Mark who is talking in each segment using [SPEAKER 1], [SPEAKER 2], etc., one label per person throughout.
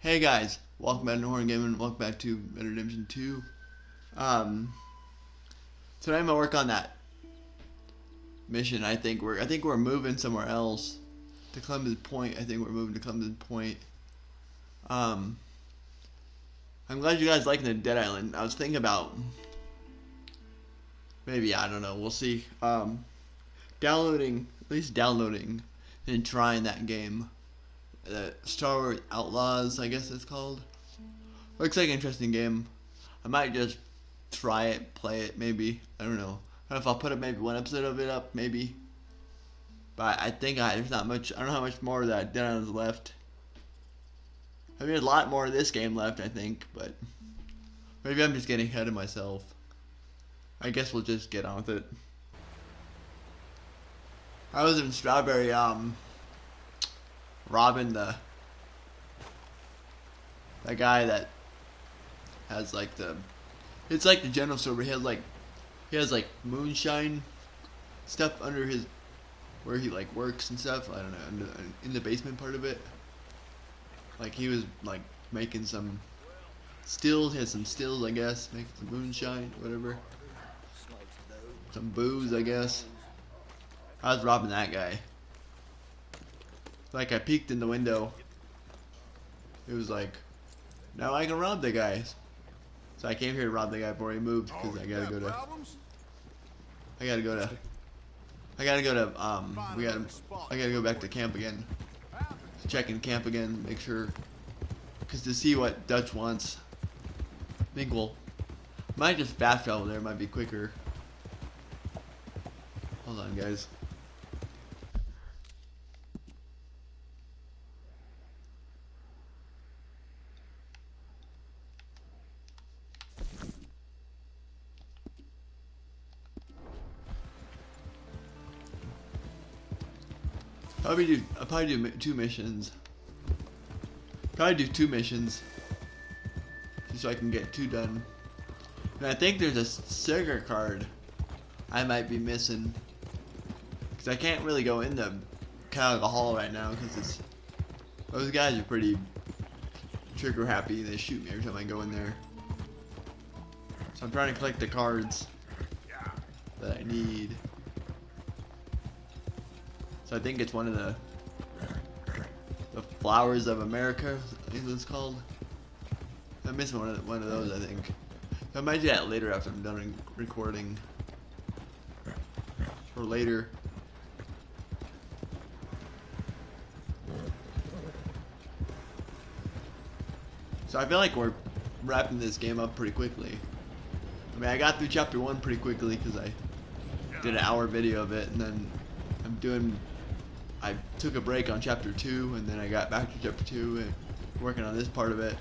[SPEAKER 1] Hey guys, welcome back to Hornet Gaming. Welcome back to Redemption 2. Today I'm gonna work on that mission. I think we're moving somewhere else to Clemens Point. I think we're moving to Clemens Point. I'm glad you guys liking the Dead Island. I was thinking about maybe, I don't know. We'll see. Downloading, at least downloading and trying that game. Star Wars Outlaws, I guess it's called. Looks like an interesting game. I might just try it, play it, maybe. I don't know. I don't know if I'll put up maybe one episode of it up, maybe. But I think there's not much. I don't know how much more of that Dead Island's left. I mean, there's a lot more of this game left, I think, but maybe I'm just getting ahead of myself. I guess we'll just get on with it. I was in Strawberry, robbing that guy that has like it's like the general store, but he has like moonshine stuff under his where he like works and stuff. I don't know, in the basement part of it. Like he was like making some stills. He had some stills, I guess, making some moonshine, whatever. Some booze, I guess. I was robbing that guy. Like I peeked in the window. It was like, now I can rob the guys. So I came here to rob the guy before he moved because I gotta go to back to camp again. Check in camp again, make sure, because to see what Dutch wants. I think might just fast travel there, might be quicker. Hold on, guys. I'll probably do 2 missions. Probably do 2 missions. Just so I can get 2 done. And I think there's a sticker card I might be missing. Because I can't really go in the kind of the hall right now because those guys are pretty trigger happy. They shoot me every time I go in there. So I'm trying to collect the cards that I need. So I think it's one of the flowers of America, I think it's called. I'm missing one of those, I think. I might do that later after I'm done recording. Or later. So I feel like we're wrapping this game up pretty quickly. I mean, I got through chapter 1 pretty quickly because I did an hour video of it, and then I took a break on chapter 2, and then I got back to chapter 2 and working on this part of it.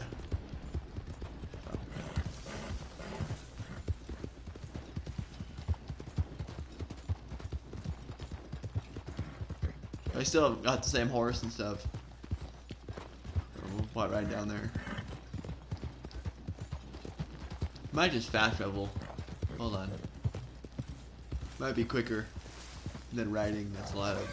[SPEAKER 1] I still got the same horse and stuff. We'll put right down there. Might just fast travel. Hold on. Might be quicker than riding. That's a lot of.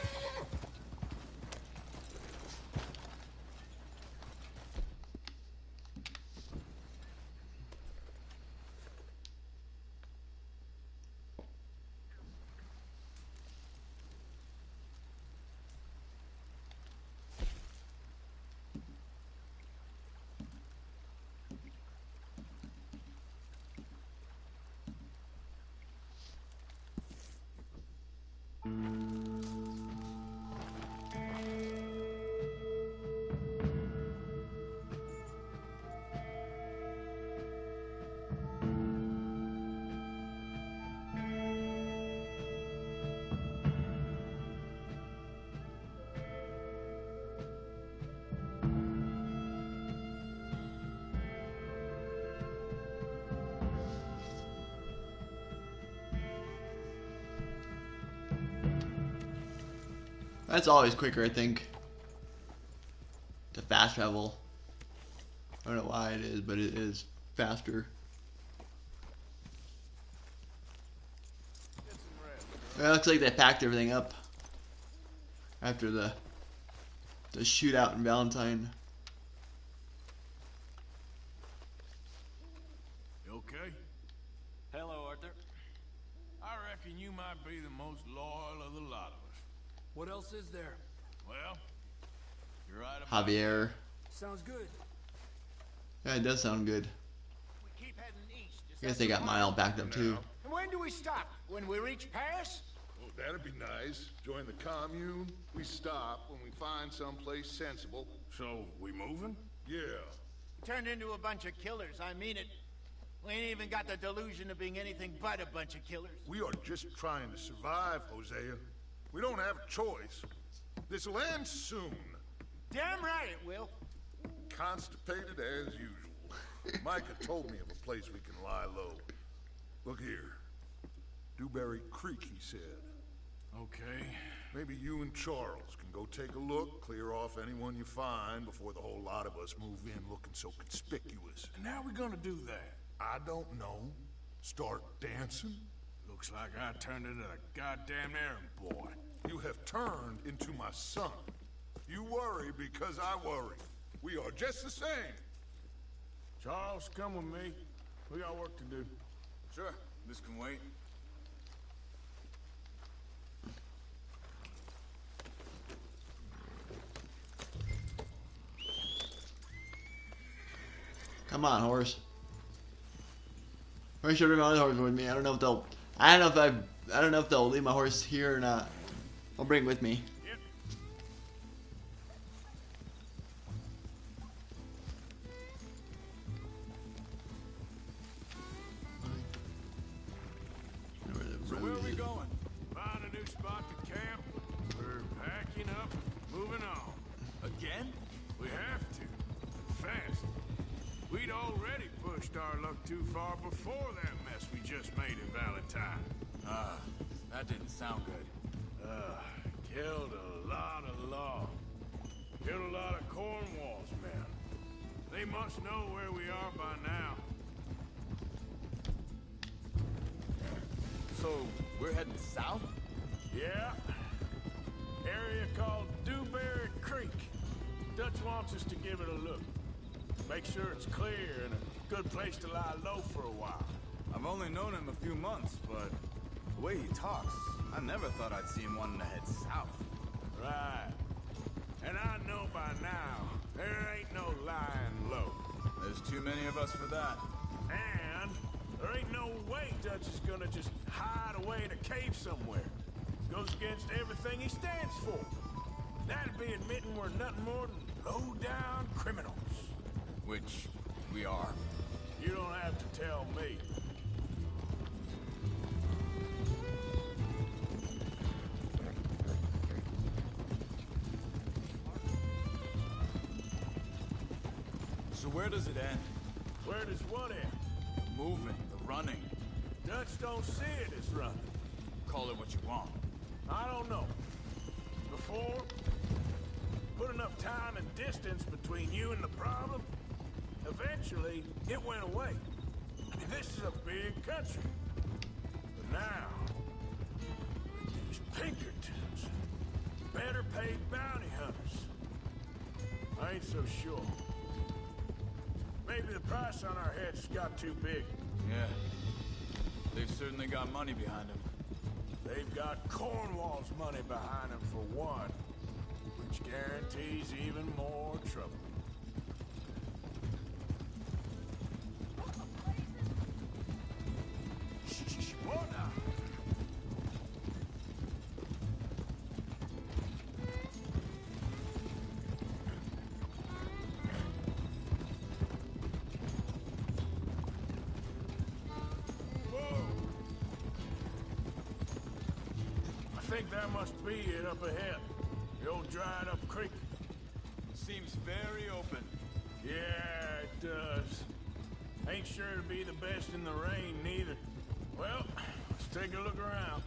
[SPEAKER 1] That's always quicker, I think, to fast travel. I don't know why it is, but it is faster. Well, it looks like they packed everything up after the shootout in Valentine.
[SPEAKER 2] You okay?
[SPEAKER 3] Hello, Arthur.
[SPEAKER 2] I reckon you might be the most loyal of the lot of us.
[SPEAKER 3] What else is there?
[SPEAKER 2] Well, you're right about
[SPEAKER 1] Javier.
[SPEAKER 3] Sounds good.
[SPEAKER 1] Yeah, it does sound good.
[SPEAKER 4] We keep heading east.
[SPEAKER 1] I guess they got mine all backed up too.
[SPEAKER 4] And when do we stop? When we reach Paris?
[SPEAKER 5] Oh, that'd be nice. Join the commune. We stop when we find someplace sensible.
[SPEAKER 2] So, we moving?
[SPEAKER 5] Yeah.
[SPEAKER 4] We turned into a bunch of killers. I mean it. We ain't even got the delusion of being anything but a bunch of killers.
[SPEAKER 5] We are just trying to survive, Hosea. We don't have a choice. This'll end soon.
[SPEAKER 4] Damn right it will.
[SPEAKER 5] Constipated as usual. Micah told me of a place we can lie low. Look here. Dewberry Creek, he said.
[SPEAKER 2] Okay.
[SPEAKER 5] Maybe you and Charles can go take a look, clear off anyone you find before the whole lot of us move in looking so conspicuous.
[SPEAKER 2] And how we gonna do that?
[SPEAKER 5] I don't know. Start dancing?
[SPEAKER 2] Looks like I turned into a goddamn errand boy.
[SPEAKER 5] You have turned into my son. You worry because I worry. We are just the same.
[SPEAKER 2] Charles, come with me. We got work to do.
[SPEAKER 3] Sure, this can wait.
[SPEAKER 1] Come on, horse. I should bring my other horse with me. I don't know if they'll. I don't know if they'll leave my horse here or not. I'll bring it with me.
[SPEAKER 2] Yep.
[SPEAKER 3] So where are we going?
[SPEAKER 2] Find a new spot to camp. We're packing up, moving on.
[SPEAKER 3] Again?
[SPEAKER 2] We have to. Fast. We'd already pushed our luck too far before that mess we just made in Valentine.
[SPEAKER 3] That didn't sound good.
[SPEAKER 2] Killed a lot of law. Killed a lot of Cornwall's men. They must know where we are by now.
[SPEAKER 3] So, we're heading south?
[SPEAKER 2] Yeah. Area called Dewberry Creek. Dutch wants us to give it a look. Make sure it's clear and a good place to lie low for a while.
[SPEAKER 3] I've only known him a few months, but the way he talks, I never thought I'd see him wanting to head south.
[SPEAKER 2] Right. And I know by now, there ain't no lying low.
[SPEAKER 3] There's too many of us for that.
[SPEAKER 2] And there ain't no way Dutch is gonna just hide away in a cave somewhere. Goes against everything he stands for. That'd be admitting we're nothing more than low-down criminals.
[SPEAKER 3] Which we are.
[SPEAKER 2] You don't have to tell me.
[SPEAKER 3] So where does it end?
[SPEAKER 2] Where does what end?
[SPEAKER 3] The moving, the running.
[SPEAKER 2] Dutch don't see it as running.
[SPEAKER 3] Call it what you want.
[SPEAKER 2] I don't know. Before, put enough time and distance between you and the problem, eventually it went away. I mean, this is a big country. But now, these Pinkertons, better paid bounty hunters. I ain't so sure. Maybe the price on our heads got too big.
[SPEAKER 3] Yeah. They've certainly got money behind them.
[SPEAKER 2] They've got Cornwall's money behind them for one, which guarantees even more trouble. Shh, whoa now. I think that must be it up ahead. The old dried up creek.
[SPEAKER 3] Seems very open.
[SPEAKER 2] Yeah, it does. Ain't sure to be the best in the rain, neither. Well, let's take a look around.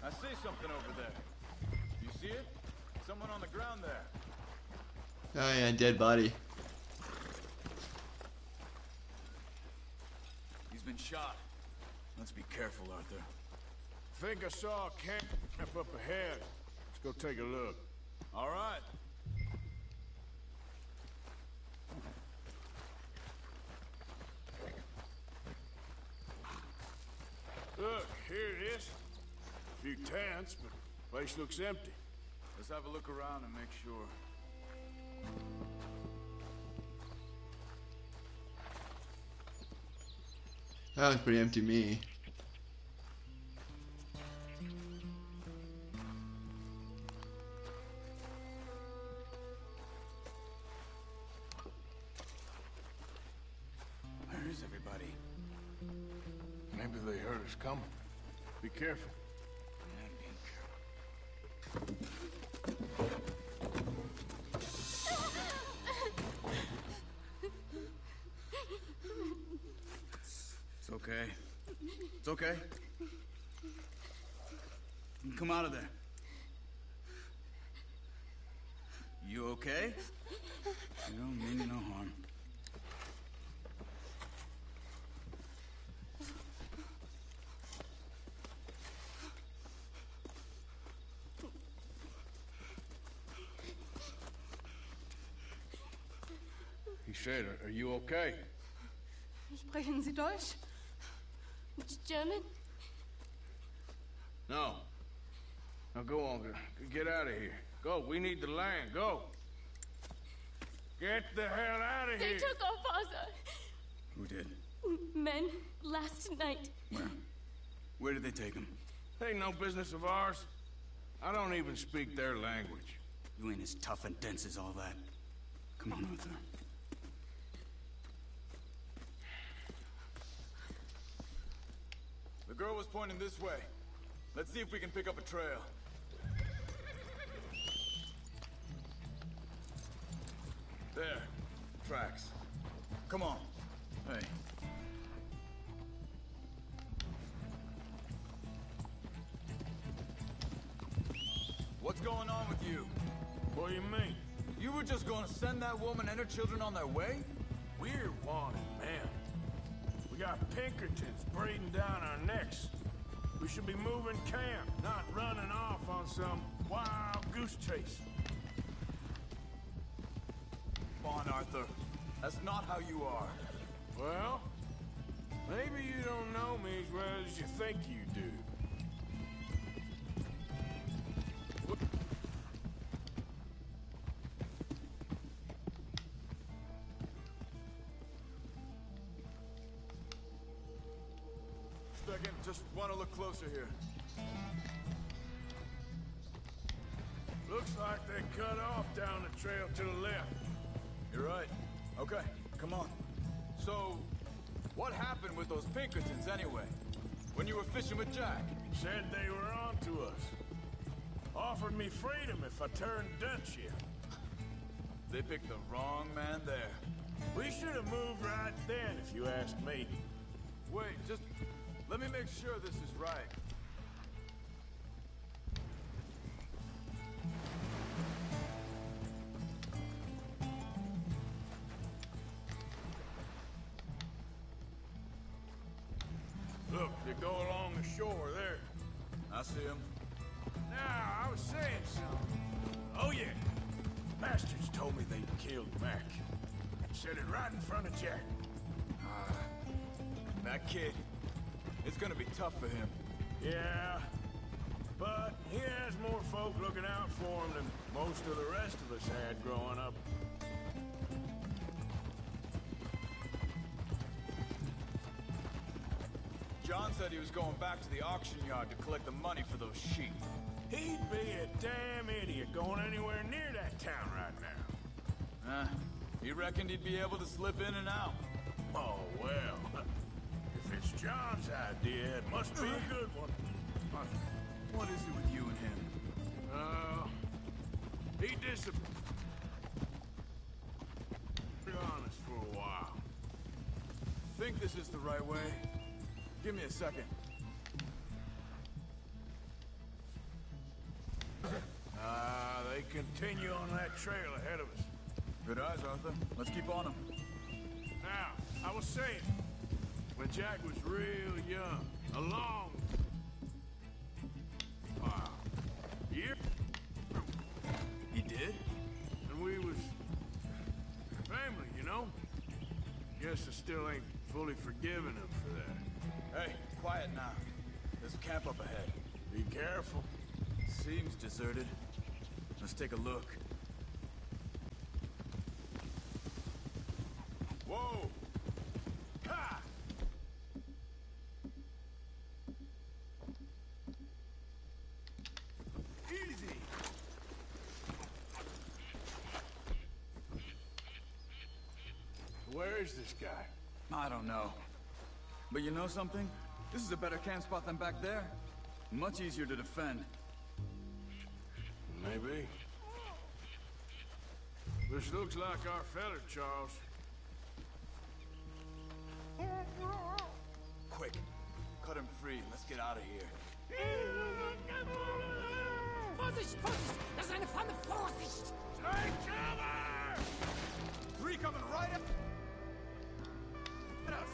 [SPEAKER 3] I see something over there. You see it? Someone on the ground there.
[SPEAKER 1] Oh yeah, dead body.
[SPEAKER 3] He's been shot. Let's be careful, Arthur.
[SPEAKER 2] Think I saw a camp up ahead. Let's go take a look.
[SPEAKER 3] All right.
[SPEAKER 2] Look, here it is. A few tents, but the place looks empty.
[SPEAKER 3] Let's have a look around and make sure.
[SPEAKER 1] That looks pretty empty to me.
[SPEAKER 3] Where is everybody?
[SPEAKER 2] Maybe they heard us coming. Be careful.
[SPEAKER 3] It's okay. It's okay. You come out of there. You okay? You don't mean you no harm.
[SPEAKER 2] He said, are you okay?
[SPEAKER 6] Sprechen Sie Deutsch? German?
[SPEAKER 2] No. Now go on, get out of here. Go, we need the land, go. Get the hell out of
[SPEAKER 6] They
[SPEAKER 2] here.
[SPEAKER 6] took our father.
[SPEAKER 3] Who did?
[SPEAKER 6] Men, last night.
[SPEAKER 3] Where? Where did they take him?
[SPEAKER 2] Ain't no business of ours. I don't even speak their language.
[SPEAKER 3] You ain't as tough and dense as all that. Come on, Arthur. The girl was pointing this way. Let's see if we can pick up a trail. There. Tracks. Come on. Hey. What's going on with you?
[SPEAKER 2] What do you mean?
[SPEAKER 3] You were just going to send that woman and her children on their way?
[SPEAKER 2] We're wanted, man. We got Pinkertons breathing down our necks. We should be moving camp, not running off on some wild goose chase.
[SPEAKER 3] Come on, Arthur. That's not how you are.
[SPEAKER 2] Well, maybe you don't know me as well as you think you do.
[SPEAKER 3] Second, just want to look closer here.
[SPEAKER 2] Looks like they cut off down the trail to the left.
[SPEAKER 3] You're right. Okay, come on. So, what happened with those Pinkertons anyway? When you were fishing with Jack?
[SPEAKER 2] Said they were on to us. Offered me freedom if I turned Dutch here.
[SPEAKER 3] They picked the wrong man there.
[SPEAKER 2] We should have moved right then, if you ask me.
[SPEAKER 3] Wait, just let me make sure this is right.
[SPEAKER 2] Look, they go along the shore there.
[SPEAKER 3] I see him.
[SPEAKER 2] Now, I was saying something. Oh, yeah. Bastards told me they'd killed Mac. Said it right in front of Jack.
[SPEAKER 3] That kid, it's gonna be tough for him.
[SPEAKER 2] Yeah, but he has more folk looking out for him than most of the rest of us had growing up.
[SPEAKER 3] John said he was going back to the auction yard to collect the money for those sheep.
[SPEAKER 2] He'd be a damn idiot going anywhere near that town right now.
[SPEAKER 3] He reckoned he'd be able to slip in and out.
[SPEAKER 2] Oh, well. If it's John's idea, it must be a good one.
[SPEAKER 3] What is it with you and him?
[SPEAKER 2] He disappeared. Be honest for a while.
[SPEAKER 3] Think this is the right way? Give me a second.
[SPEAKER 2] continue on that trail ahead of us.
[SPEAKER 3] Good eyes, Arthur. Let's keep on them.
[SPEAKER 2] Now, I was saying, when Jack was real young, a long... Wow. Year?
[SPEAKER 3] He did?
[SPEAKER 2] And we was... family, you know? Guess I still ain't fully forgiven him for that.
[SPEAKER 3] Hey, quiet now. There's a camp up ahead.
[SPEAKER 2] Be careful.
[SPEAKER 3] Seems deserted. Let's take a look. Whoa! Ha!
[SPEAKER 2] Easy! Where is this guy?
[SPEAKER 3] I don't know. But you know something? This is a better camp spot than back there. Much easier to defend.
[SPEAKER 2] Maybe. This looks like our fella, Charles.
[SPEAKER 3] Quick, cut him free. Let's get out of here.
[SPEAKER 7] Vorsicht, Vorsicht! Das ist eine Pfanne! Vorsicht!
[SPEAKER 2] Take cover!
[SPEAKER 3] Three coming right up at us.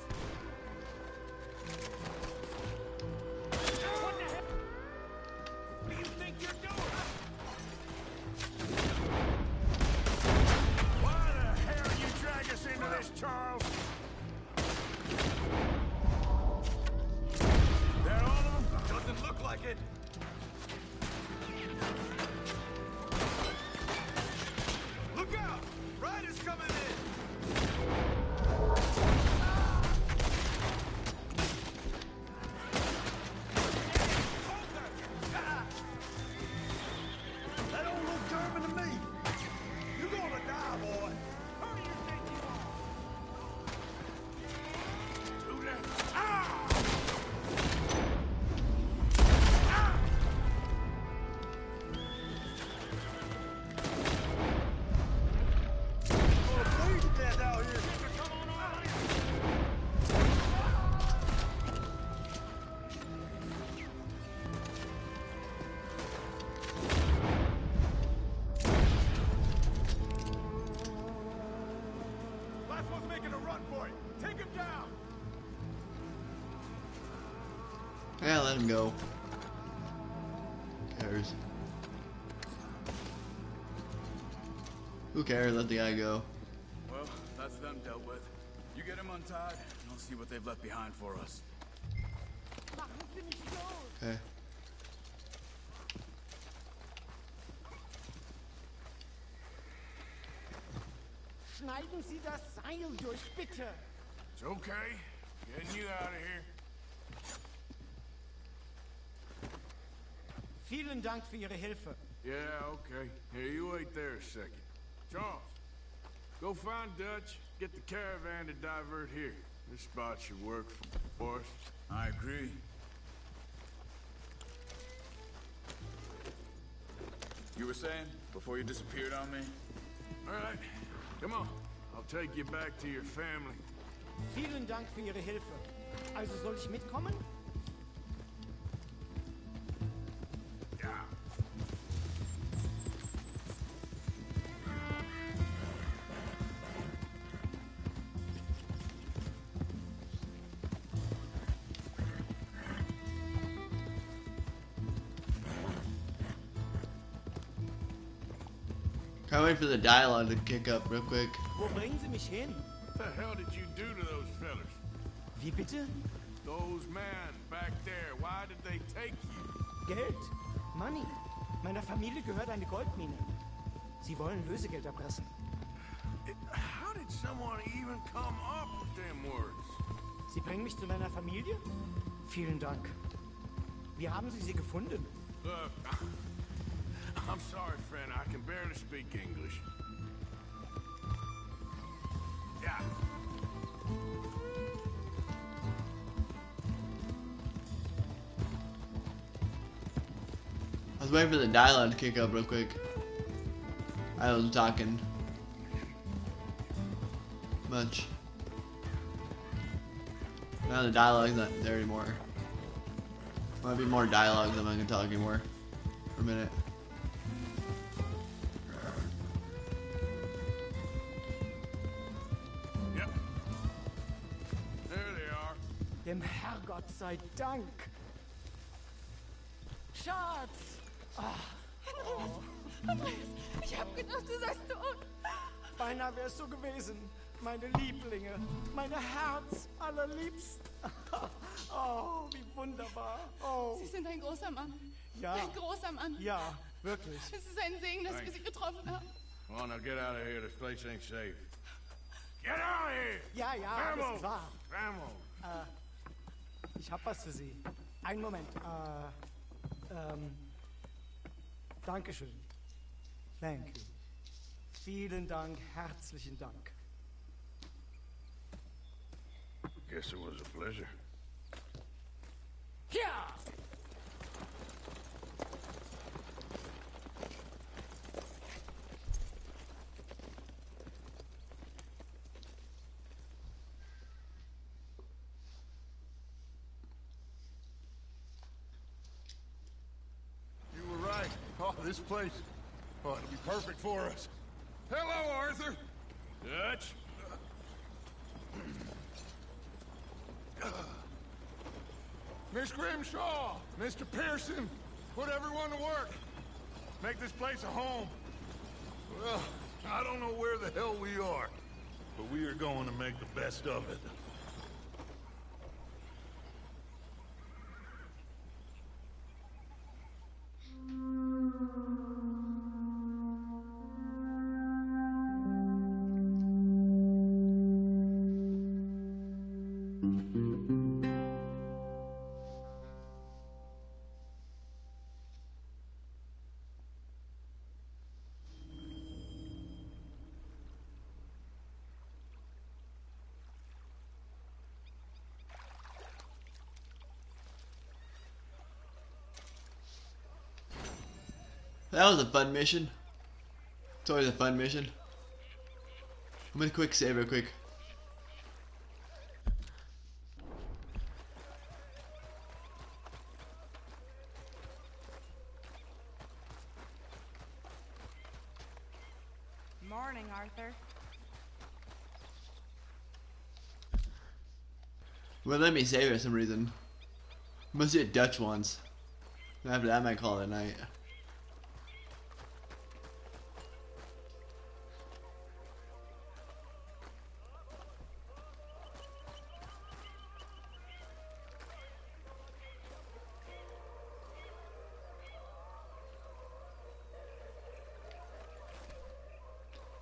[SPEAKER 2] What the hell? What do you think you're doing? Why the hell you drag us into this, Charles? They're all of them?
[SPEAKER 3] Doesn't look like it. Look out! Riders coming in!
[SPEAKER 2] That don't look German to me. You're gonna die, boy. Who do you think you are? Do that. Ah! Ah! Oh, please get that out here. Come on out here.
[SPEAKER 3] Last one's making a run for it. Take him down.
[SPEAKER 1] Yeah, let him go. Who cares? Who cares? Let the guy go.
[SPEAKER 3] Well, that's them dealt with. You get him untied, and I'll see what they've left behind for us.
[SPEAKER 7] Machen Sie nicht los!
[SPEAKER 1] Okay.
[SPEAKER 7] Schneiden Sie das Seil durch, bitte!
[SPEAKER 2] It's okay. Getting you out of here.
[SPEAKER 7] Vielen Dank für Ihre Hilfe.
[SPEAKER 2] Yeah, okay. Here, you wait there a second. Charles, go find Dutch, get the caravan to divert here. This spot should work for us.
[SPEAKER 3] I agree. You were saying, before you disappeared on me?
[SPEAKER 2] All right, come on. I'll take you back to your family.
[SPEAKER 7] Vielen Dank für Ihre Hilfe. Also soll ich mitkommen?
[SPEAKER 2] Yeah.
[SPEAKER 1] Can't wait for the dialogue to kick up real quick.
[SPEAKER 7] Wo bringen Sie mich hin?
[SPEAKER 2] What the hell did you do to those fellas?
[SPEAKER 7] Wie bitte?
[SPEAKER 2] Those men back there, why did they take you?
[SPEAKER 7] Geld? Money. Meiner Familie gehört eine Goldmine. Sie wollen Lösegeld erpressen.
[SPEAKER 2] How did someone even come up with them words?
[SPEAKER 7] Sie bringen mich zu meiner Familie? Vielen Dank. Wie haben Sie sie gefunden?
[SPEAKER 2] Look, I'm sorry, friend. I can barely speak English. Yeah.
[SPEAKER 1] I was waiting for the dialogue to kick up real quick. I wasn't talking much. Now the dialogue's not there anymore. Might be more dialogue than I can talk anymore for a minute.
[SPEAKER 7] Dem Herrgott sei Dank. Schatz!
[SPEAKER 6] Andreas, ich hab gedacht, du seist tot.
[SPEAKER 7] Beinahe wär's so gewesen. Meine Lieblinge, meine Herz allerliebsten. Oh, wie wunderbar. Oh.
[SPEAKER 6] Sie sind ein großer Mann.
[SPEAKER 7] Ja.
[SPEAKER 6] Ein großer Mann.
[SPEAKER 7] Ja, wirklich.
[SPEAKER 6] Es ist ein Segen, dass wir Sie getroffen haben.
[SPEAKER 2] Come on, now get out of here. This place ain't safe. Get out of here!
[SPEAKER 7] Ja, ja, alles klar.
[SPEAKER 2] Vamos!
[SPEAKER 7] Ich hab was für Sie. Einen Moment. Dankeschön. Thank you. Vielen Dank, herzlichen Dank.
[SPEAKER 2] Guess it was a pleasure.
[SPEAKER 7] Ja!
[SPEAKER 5] You were right. Oh, this place. Oh, it'll be perfect for us. Hello, Arthur.
[SPEAKER 2] Dutch?
[SPEAKER 5] Miss Grimshaw, Mr. Pearson, put everyone to work. Make this place a home. Well, I don't know where the hell we are, but we are going to make the best of it.
[SPEAKER 1] That was a fun mission. It's always a fun mission. I'm gonna quick save real quick.
[SPEAKER 8] Morning, Arthur.
[SPEAKER 1] Well, let me save it for some reason. Must be a Dutch ones. After that, I might call it a night.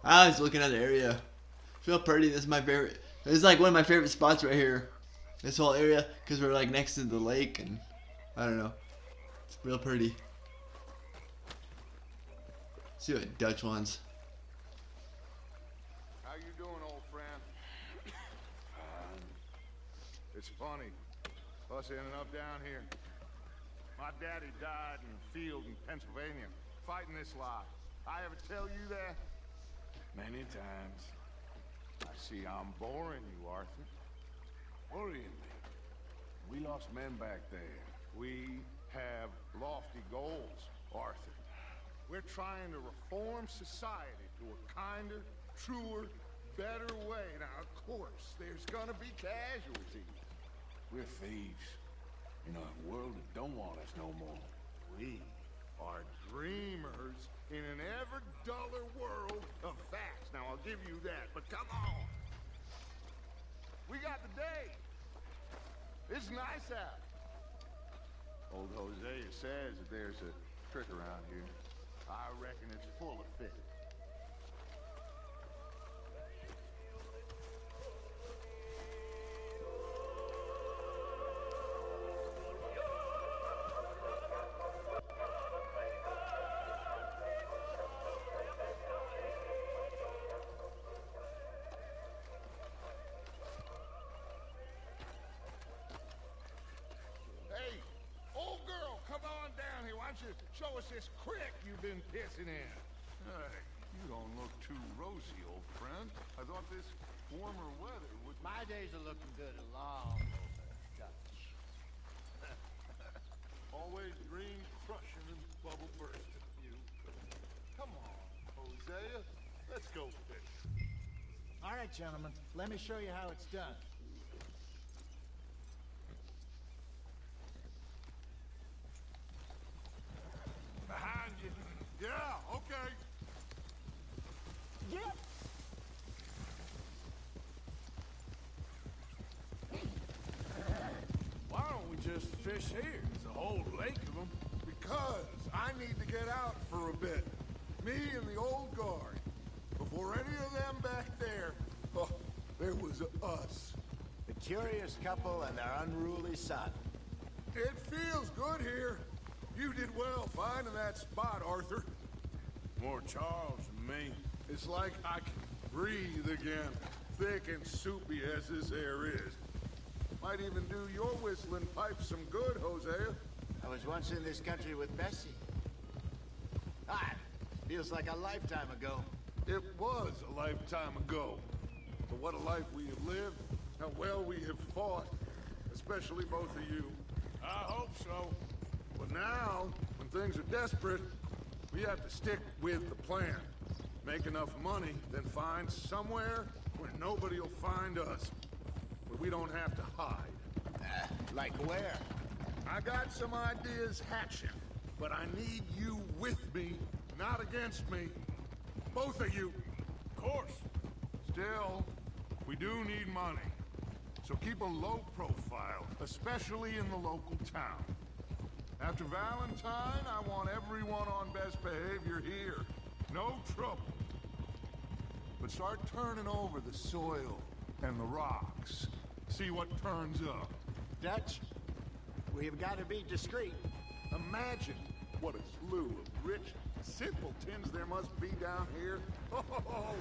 [SPEAKER 1] I was looking at the area. Feel pretty. This is my favorite. This is like one of my favorite spots right here. This whole area, because we're like next to the lake, and I don't know. It's real pretty. See what Dutch wants.
[SPEAKER 5] How you doing, old friend? It's funny, us ending up down here. My daddy died in the field in Pennsylvania, fighting this lie. I ever tell you that?
[SPEAKER 2] Many times.
[SPEAKER 5] I see I'm boring you, Arthur.
[SPEAKER 2] Worrying me. We lost men back there.
[SPEAKER 5] We have lofty goals, Arthur. We're trying to reform society to a kinder, truer, better way. Now, of course, there's gonna be casualties.
[SPEAKER 2] We're thieves. In a world that don't want us no more.
[SPEAKER 5] We are dreamers in an ever duller world of facts. Now, I'll give you that, but come on. We got the day. It's nice out. Old Hosea says that there's a trick around here. I reckon it's full of fish. Hey, old girl, come on down here. Why don't you show us this creek you've been pissing in? Hey, you don't look too rosy, old friend. I thought this warmer weather would...
[SPEAKER 4] My days are looking good along over Dutch.
[SPEAKER 5] Always green crushing and bubble bursting. You. Come on, Hosea. Let's go fishing.
[SPEAKER 4] All right, gentlemen, let me show you how it's done.
[SPEAKER 2] just fish here? There's a whole lake of them.
[SPEAKER 5] Because I need to get out for a bit. Me and the old guard. Before any of them back there, oh, there was us.
[SPEAKER 4] The curious couple and their unruly son.
[SPEAKER 5] It feels good here. You did well finding that spot, Arthur.
[SPEAKER 2] More Charles than me.
[SPEAKER 5] It's like I can breathe again, thick and soupy as this air is. Might even do your whistling pipe some good, Hosea.
[SPEAKER 4] I was once in this country with Bessie. Feels like a lifetime ago.
[SPEAKER 5] It was a lifetime ago. But what a life we have lived, how well we have fought, especially both of you.
[SPEAKER 2] I hope so.
[SPEAKER 5] But now, when things are desperate, we have to stick with the plan. Make enough money, then find somewhere where nobody will find us. Where we don't have to hide.
[SPEAKER 4] Like where?
[SPEAKER 5] I got some ideas hatching, but I need you with me, not against me. Both of you.
[SPEAKER 2] Of course.
[SPEAKER 5] Still, we do need money. So keep a low profile, especially in the local town. After Valentine, I want everyone on best behavior here. No trouble. But start turning over the soil and the rocks. See what turns up.
[SPEAKER 4] Dutch, we've got to be discreet.
[SPEAKER 5] Imagine what a slew of rich simpletons there must be down here. Oh,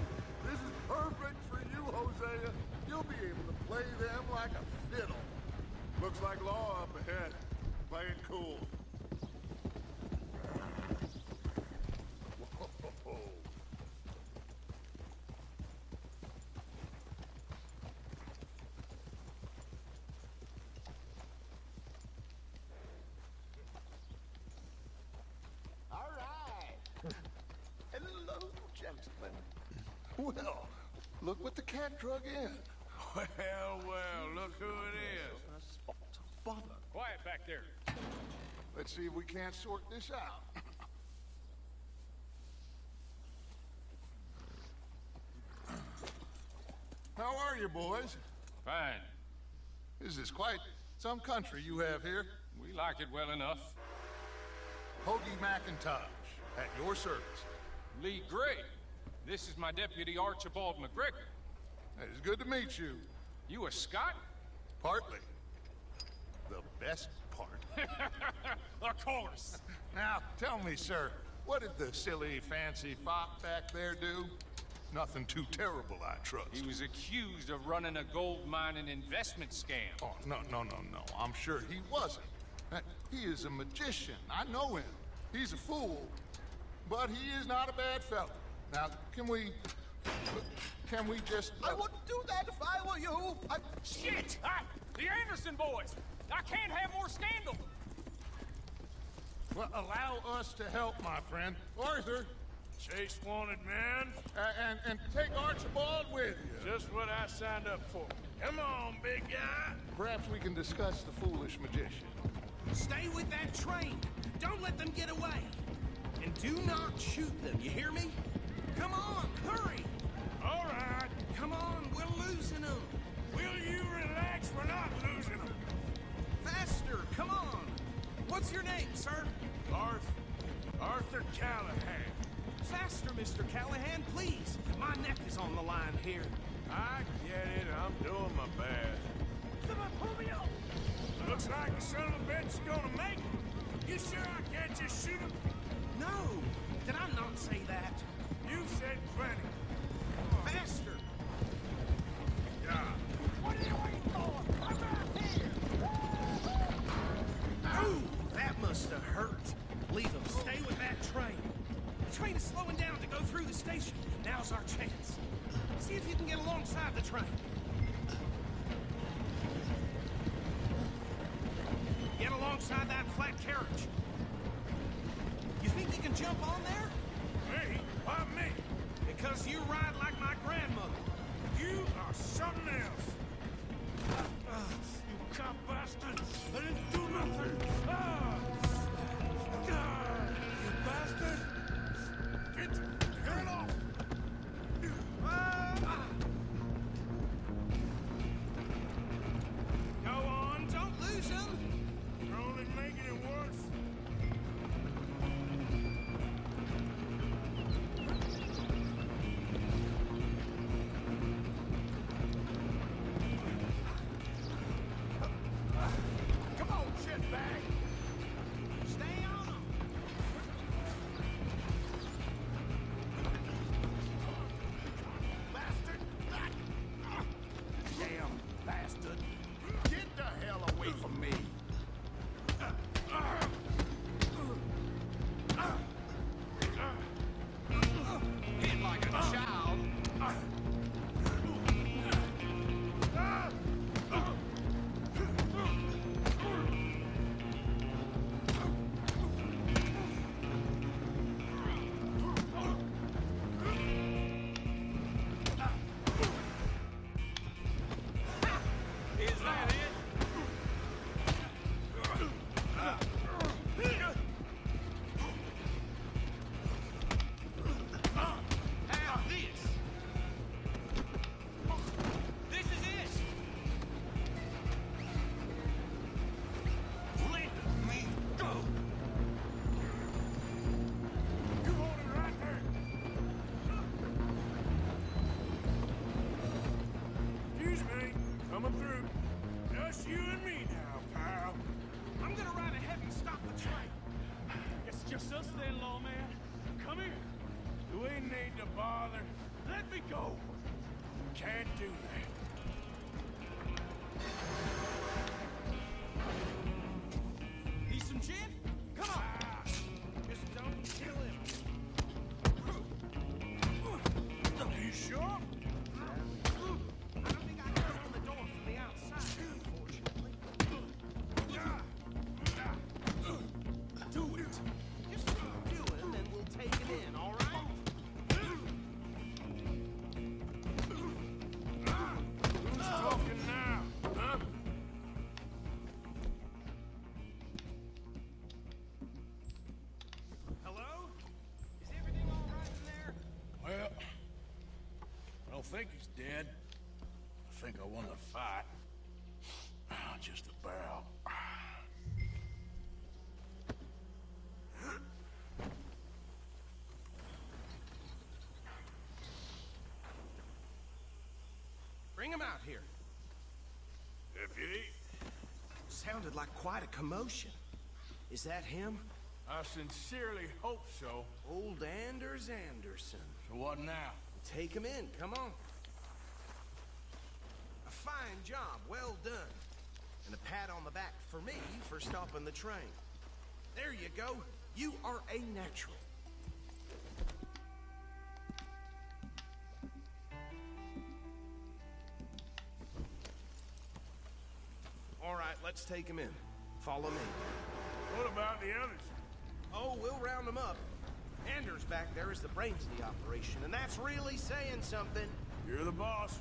[SPEAKER 5] this is perfect for you, Hosea. You'll be able to play them like a fiddle. Looks like law up ahead. Play it cool. Whoa.
[SPEAKER 4] All right. Hello, gentlemen.
[SPEAKER 5] Well, look what the cat drug in.
[SPEAKER 2] Well, look who it is.
[SPEAKER 5] Bother.
[SPEAKER 3] Quiet back there.
[SPEAKER 5] Let's see if we can't sort this out. How are you, boys?
[SPEAKER 3] Fine.
[SPEAKER 5] This is quite some country you have here.
[SPEAKER 3] We like it well enough.
[SPEAKER 5] Hoagie McIntosh, at your service.
[SPEAKER 3] Lee Gray. This is my deputy, Archibald McGregor.
[SPEAKER 5] It's good to meet you.
[SPEAKER 3] You a Scot?
[SPEAKER 5] Partly. The best part.
[SPEAKER 3] Of course.
[SPEAKER 5] Now, tell me, sir, what did the silly, fancy fop back there do? Nothing too terrible, I trust.
[SPEAKER 3] He was accused of running a gold mining investment scam.
[SPEAKER 5] Oh, no. I'm sure he wasn't. He is a magician. I know him. He's a fool. But he is not a bad fellow. Now, can we just...
[SPEAKER 7] I wouldn't do that if I were you.
[SPEAKER 3] Shit! The Anderson boys! I can't have more scandal!
[SPEAKER 5] Well, allow us to help, my friend. Arthur,
[SPEAKER 2] Chase wanted man.
[SPEAKER 5] and take Archibald with you.
[SPEAKER 2] Just what I signed up for. Come on, big guy.
[SPEAKER 5] Perhaps we can discuss the foolish magician.
[SPEAKER 8] Stay with that train. Don't let them get away. And do not shoot them, you hear me? Come on, hurry!
[SPEAKER 2] All right.
[SPEAKER 8] Come on, we're losing them.
[SPEAKER 2] Will you relax? We're not losing them.
[SPEAKER 8] Faster, come on. What's your name, sir?
[SPEAKER 2] Arthur Callahan.
[SPEAKER 8] Faster, Mr. Callahan, please. My neck is on the line here.
[SPEAKER 2] I get it. I'm doing my best.
[SPEAKER 8] Someone pull me up!
[SPEAKER 2] Looks like the son of a bitch is gonna make it. You sure I can't just shoot him?
[SPEAKER 8] No, did I not say that?
[SPEAKER 2] You said plenty.
[SPEAKER 8] Faster!
[SPEAKER 2] Yeah.
[SPEAKER 8] What are you waiting for? I'm right here! Ooh, that must have hurt. Leave them. Stay with that train. The train is slowing down to go through the station. Now's our chance. See if you can get alongside the train. Get alongside that flat carriage. You think you can jump on there?
[SPEAKER 2] Me? Why me?
[SPEAKER 8] Because you ride like my grandmother.
[SPEAKER 2] You are something else. You cop bastard! I didn't do nothing! You bastard! Get off!
[SPEAKER 8] Go on, don't lose him.
[SPEAKER 2] Coming through. Just you and me now, pal.
[SPEAKER 8] I'm gonna ride ahead and stop the train. It's just us then, lawman. Come here.
[SPEAKER 2] You ain't need to bother.
[SPEAKER 8] Let me go.
[SPEAKER 2] Can't do that.
[SPEAKER 8] Need some gin? Come on. Just don't kill him.
[SPEAKER 2] You sure?
[SPEAKER 8] I don't think I can open the door from the outside, unfortunately. Do it. Just do it, and then we'll take it in, all right?
[SPEAKER 2] Who's talking now, huh?
[SPEAKER 8] Hello? Is everything all right in there?
[SPEAKER 2] Well, I don't think he's dead. I think I won the fight. Just about.
[SPEAKER 8] Bring him out here.
[SPEAKER 2] Deputy,
[SPEAKER 8] Sounded like quite a commotion. Is that him?
[SPEAKER 2] I sincerely hope so.
[SPEAKER 8] Old Anders Anderson.
[SPEAKER 2] So what now?
[SPEAKER 8] Take him in, come on. A fine job, well done. And a pat on the back for me for stopping the train. There you go. You are a natural. All right, let's take him in. Follow me.
[SPEAKER 2] What about the others?
[SPEAKER 8] Oh, we'll round them up. Anders back there is the brains of the operation, and that's really saying something.
[SPEAKER 2] You're the boss.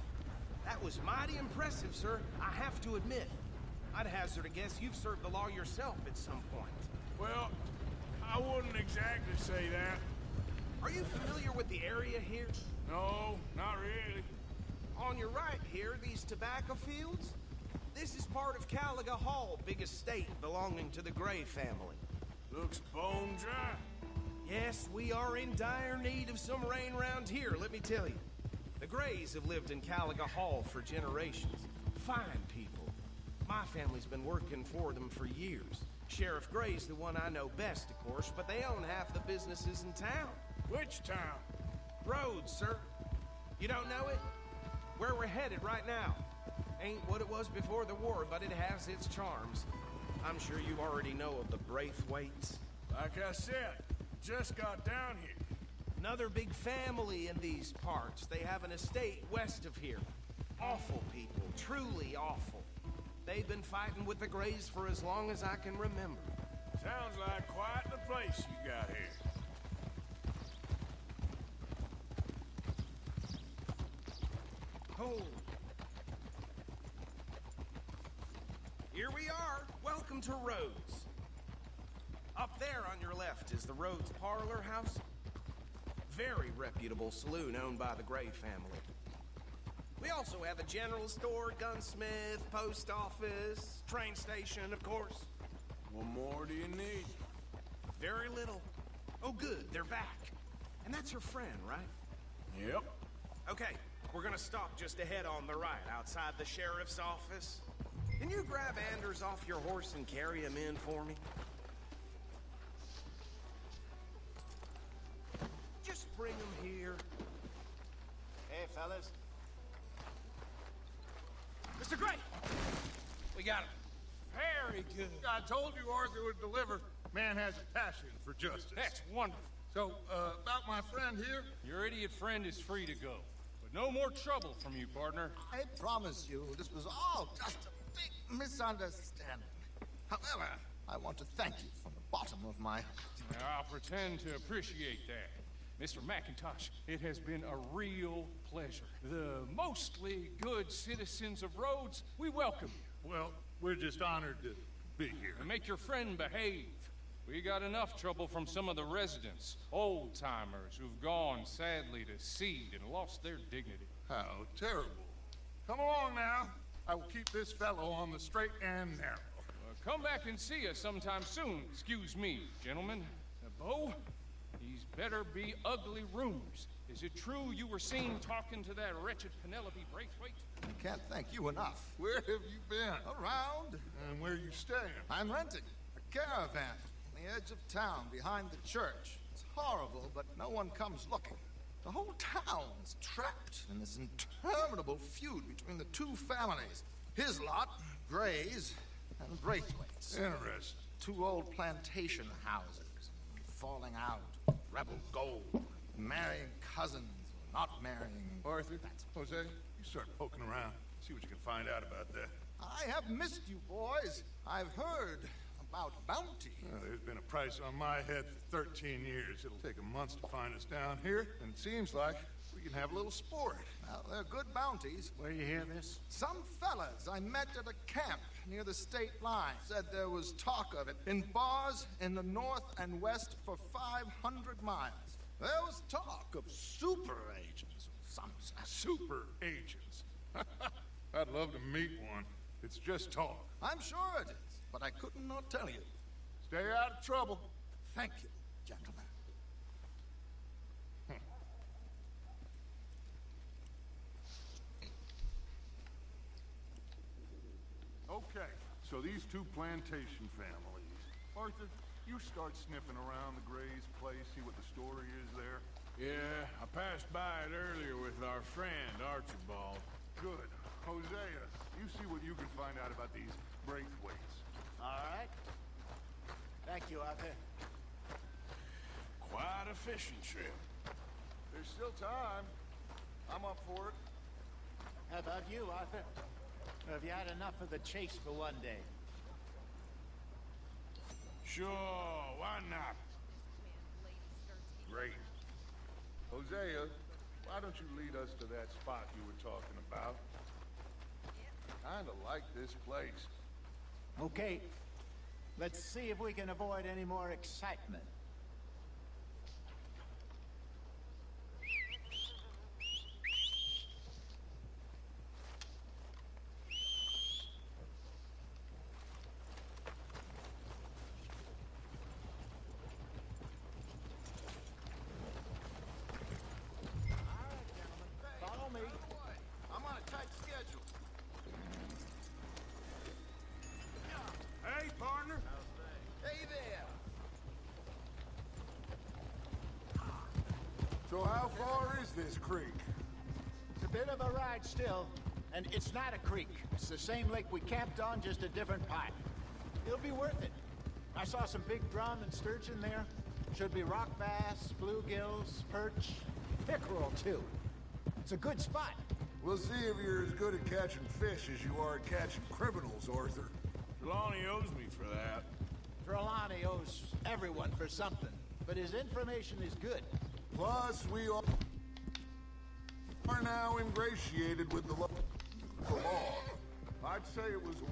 [SPEAKER 8] That was mighty impressive, sir. I have to admit. I'd hazard a guess you've served the law yourself at some point.
[SPEAKER 2] Well, I wouldn't exactly say that.
[SPEAKER 8] Are you familiar with the area here?
[SPEAKER 2] No, not really.
[SPEAKER 8] On your right here, these tobacco fields? This is part of Caliga Hall, big estate belonging to the Gray family.
[SPEAKER 2] Looks bone dry.
[SPEAKER 8] Yes, we are in dire need of some rain around here, let me tell you. The Grays have lived in Caliga Hall for generations. Fine people. My family's been working for them for years. Sheriff Gray's the one I know best, of course, but they own half the businesses in town.
[SPEAKER 2] Which town?
[SPEAKER 8] Rhodes, sir. You don't know it? Where we're headed right now. Ain't what it was before the war, but it has its charms. I'm sure you already know of the Braithwaites.
[SPEAKER 2] Like I said, just got down here.
[SPEAKER 8] Another big family in these parts. They have an estate west of here. Awful people, truly awful. They've been fighting with the Grays for as long as I can remember.
[SPEAKER 2] Sounds like quite the place you got here.
[SPEAKER 8] Oh. Here we are. Welcome to Rhodes. Up there on your left is the Rhodes Parlor House. Very reputable saloon owned by the Gray family. We also have a general store, gunsmith, post office, train station, of course.
[SPEAKER 2] What more do you need?
[SPEAKER 8] Very little. Oh, good, they're back. And that's your friend, right?
[SPEAKER 2] Yep.
[SPEAKER 8] Okay, we're gonna stop just ahead on the right, outside the sheriff's office. Can you grab Anders off your horse and carry him in for me? Just bring him here.
[SPEAKER 4] Hey, fellas.
[SPEAKER 8] Mr. Gray!
[SPEAKER 5] We got him.
[SPEAKER 8] Very good.
[SPEAKER 5] I told you Arthur would deliver. Man has a passion for justice.
[SPEAKER 8] That's wonderful.
[SPEAKER 5] So, about my friend here?
[SPEAKER 9] Your idiot friend is free to go. But no more trouble from you, partner.
[SPEAKER 10] I promise you, this was all just a big misunderstanding. However, I want to thank you from the bottom of my heart.
[SPEAKER 9] Now, I'll pretend to appreciate that. Mr. McIntosh, it has been a real pleasure. The mostly good citizens of Rhodes, we welcome you.
[SPEAKER 5] Well, we're just honored to be here.
[SPEAKER 9] And make your friend behave. We got enough trouble from some of the residents, old-timers who've gone, sadly, to seed and lost their dignity.
[SPEAKER 5] How terrible. Come along now. I will keep this fellow on the straight and narrow.
[SPEAKER 9] Come back and see us sometime soon. Excuse me, gentlemen. Bo, these better be ugly rumors. Is it true you were seen talking to that wretched Penelope Braithwaite?
[SPEAKER 10] can't thank you enough.
[SPEAKER 5] Where have you been?
[SPEAKER 10] Around.
[SPEAKER 5] And where you staying?
[SPEAKER 10] I'm renting a caravan on the edge of town behind the church. It's horrible, but no one comes looking. The whole town is trapped in this interminable feud between the two families. His lot, Gray's, and Braithwaite's.
[SPEAKER 5] Interesting.
[SPEAKER 10] Two old plantation houses, falling out, rebel gold, marrying cousins, or not marrying.
[SPEAKER 5] Arthur, Jose, you start poking around. See what you can find out about that.
[SPEAKER 10] I have missed you, boys. I've heard about bounty.
[SPEAKER 5] Well, there's been a price on my head for 13 years. It'll take a month to find us down here, and it seems like we can have a little sport.
[SPEAKER 10] Well, they're good bounties.
[SPEAKER 4] Where you hear this?
[SPEAKER 10] Some fellas I met at a camp near the state line said there was talk of it in bars in the north and west for 500 miles. There was talk of super agents of some sort.
[SPEAKER 5] Super agents. I'd love to meet one. It's just talk.
[SPEAKER 10] I'm sure it is, but I couldn't not tell you.
[SPEAKER 5] Stay out of trouble.
[SPEAKER 10] Thank you, gentlemen.
[SPEAKER 5] Okay, so these two plantation families. Arthur, you start sniffing around the Gray's place, see what the story is there.
[SPEAKER 2] Yeah, I passed by it earlier with our friend, Archibald.
[SPEAKER 5] Good. Hosea, you see what you can find out about these Braithwaites.
[SPEAKER 4] All right. Thank you, Arthur.
[SPEAKER 2] Quite a fishing trip.
[SPEAKER 5] There's still time. I'm up for it.
[SPEAKER 4] How about you, Arthur? Have you had enough of the chase for one day?
[SPEAKER 2] Sure, why not?
[SPEAKER 5] Great. Hosea, why don't you lead us to that spot you were talking about? Kinda like this place.
[SPEAKER 4] Okay. Let's see if we can avoid any more excitement.
[SPEAKER 2] Hey, partner.
[SPEAKER 10] Hey there.
[SPEAKER 5] So how far is this creek?
[SPEAKER 4] It's a bit of a ride still, and it's not a creek. It's the same lake we camped on, just a different part. It'll be worth it. I saw some big drum and sturgeon there. Should be rock bass, bluegills, perch, pickerel too. It's a good spot.
[SPEAKER 5] We'll see if you're as good at catching fish as you are at catching criminals, Arthur.
[SPEAKER 2] Trelawney owes me for that.
[SPEAKER 4] Trelawney owes everyone for something, but his information is good.
[SPEAKER 5] Plus, we are now ingratiated with the law. I'd say it was a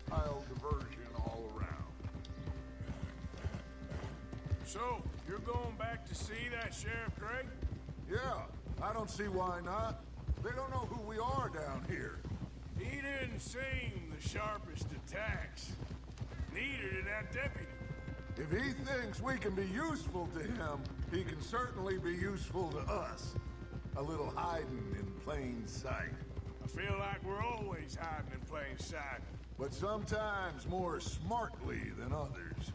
[SPEAKER 5] worthwhile diversion all around.
[SPEAKER 2] So, you're going back to see that Sheriff Gray?
[SPEAKER 5] Yeah, I don't see why not. They don't know who we are down here.
[SPEAKER 2] He didn't seem the sharpest attacks. Neither did that deputy.
[SPEAKER 5] If he thinks we can be useful to him, he can certainly be useful to us. A little hiding in plain sight.
[SPEAKER 2] I feel like we're always hiding in plain sight.
[SPEAKER 5] But sometimes more smartly than others.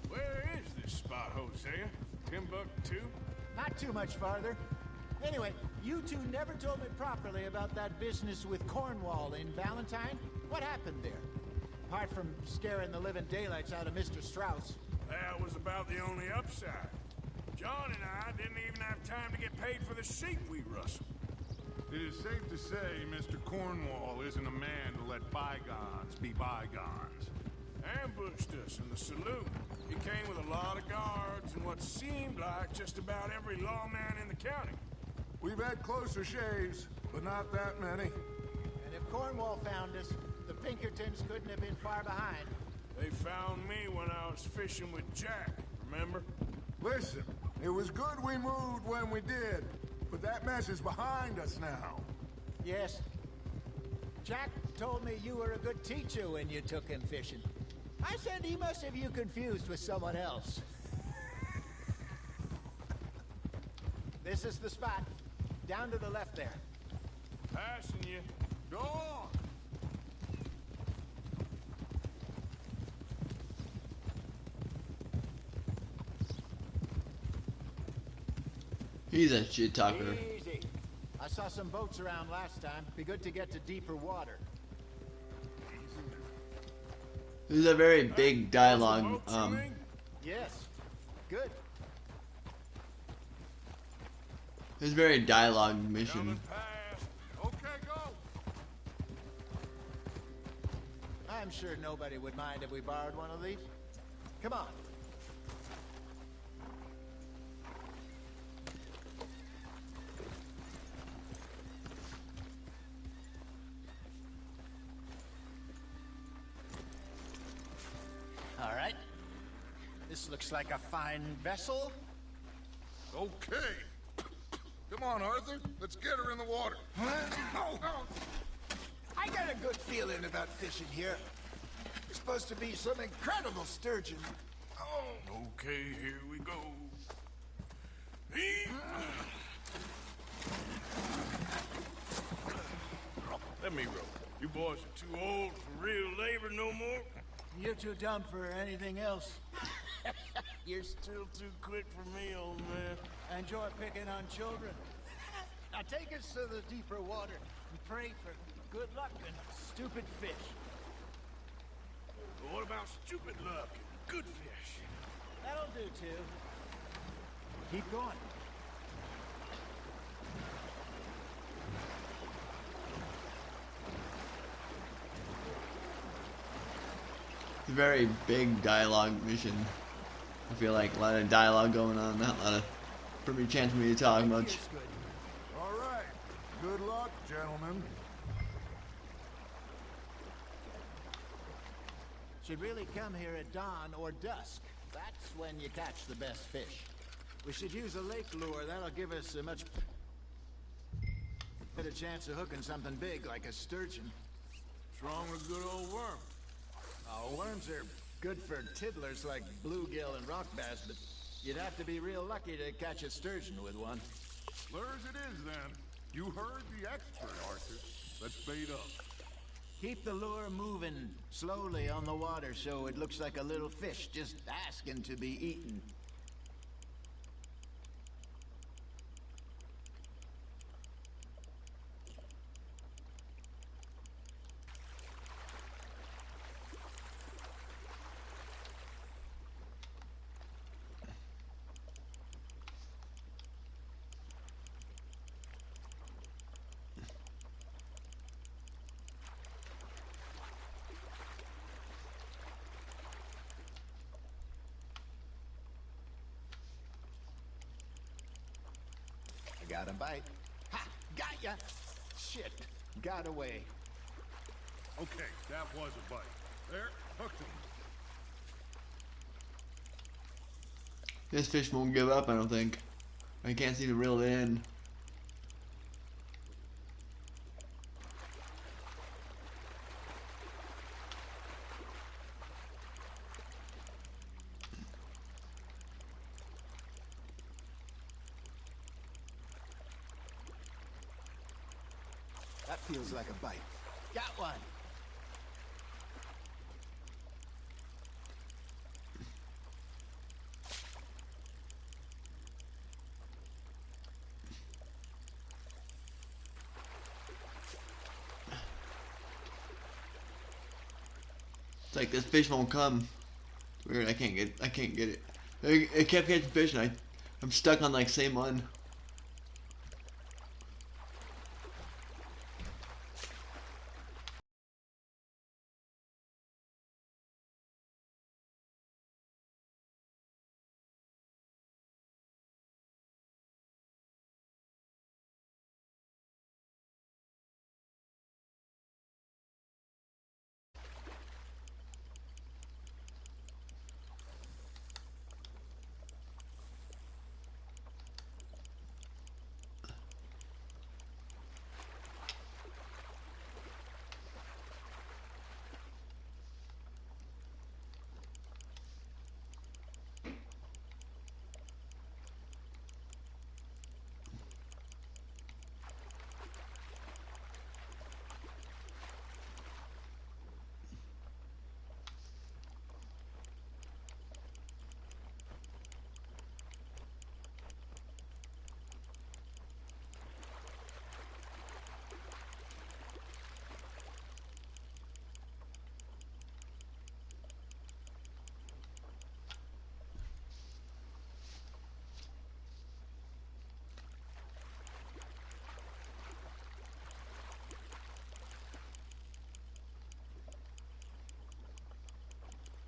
[SPEAKER 2] Where is this spot, Hosea? Timbuktu?
[SPEAKER 4] Not too much farther. Anyway, you two never told me properly about that business with Cornwall in Valentine. What happened there? Apart from scaring the living daylights out of Mr. Strauss.
[SPEAKER 2] That was about the only upside. John and I didn't even have time to get paid for the sheep we rustled.
[SPEAKER 5] It is safe to say Mr. Cornwall isn't a man to let bygones be bygones.
[SPEAKER 2] Ambushed us in the saloon. He came with a lot of guards and what seemed like just about every lawman in the county.
[SPEAKER 5] We've had closer shaves, but not that many.
[SPEAKER 4] And if Cornwall found us, the Pinkertons couldn't have been far behind.
[SPEAKER 2] They found me when I was fishing with Jack, remember?
[SPEAKER 5] Listen, it was good we moved when we did, but that mess is behind us now.
[SPEAKER 4] Yes. Jack told me you were a good teacher when you took him fishing. I said he must have you confused with someone else. This is the spot. Down to the left there.
[SPEAKER 2] Passing you. Go on.
[SPEAKER 1] He's a shit talker.
[SPEAKER 4] Easy. I saw some boats around last time. Be good to get to deeper water.
[SPEAKER 1] This is a very big dialogue.
[SPEAKER 4] Yes. Good.
[SPEAKER 1] It's a very dialogue mission.
[SPEAKER 2] Coming past. Okay, go.
[SPEAKER 4] I'm sure nobody would mind if we borrowed one of these. Come on. All right. This looks like a fine vessel.
[SPEAKER 5] Okay. Come on, Arthur. Let's get her in the water.
[SPEAKER 4] I got a good feeling about fishing here. There's supposed to be some incredible sturgeon.
[SPEAKER 2] Okay, here we go. Let me row. You boys are too old for real labor no more.
[SPEAKER 4] You're too dumb for anything else.
[SPEAKER 2] You're still too quick for me, old man.
[SPEAKER 4] I enjoy picking on children. Now take us to the deeper water and pray for good luck and stupid fish.
[SPEAKER 2] But what about stupid luck and good fish?
[SPEAKER 4] That'll do too. Keep going.
[SPEAKER 1] It's a very big dialogue mission. I feel like a lot of dialogue going on, not a lot of pretty chance for me to talk much.
[SPEAKER 5] All right. Good luck, gentlemen.
[SPEAKER 4] Should really come here at dawn or dusk. That's when you catch the best fish. We should use a lake lure. That'll give us a much better chance of hooking something big like a sturgeon.
[SPEAKER 2] What's wrong with a good old worm?
[SPEAKER 4] Oh, worms are good for tiddlers like bluegill and rock bass, but you'd have to be real lucky to catch a sturgeon with one.
[SPEAKER 5] Lures it is, then. You heard the expert, Arthur. Let's bait up.
[SPEAKER 4] Keep the lure moving slowly on the water so it looks like a little fish just asking to be eaten. Got a bite. Ha! Got ya! Shit! Got away.
[SPEAKER 5] Okay, that was a bite. There, hooked him.
[SPEAKER 1] This fish won't give up, I don't think. I can't seem to reel it in.
[SPEAKER 4] That feels like a bite. Got one.
[SPEAKER 1] It's like this fish won't come. It's weird, I can't get it. It kept catching fish and I'm stuck on like same one.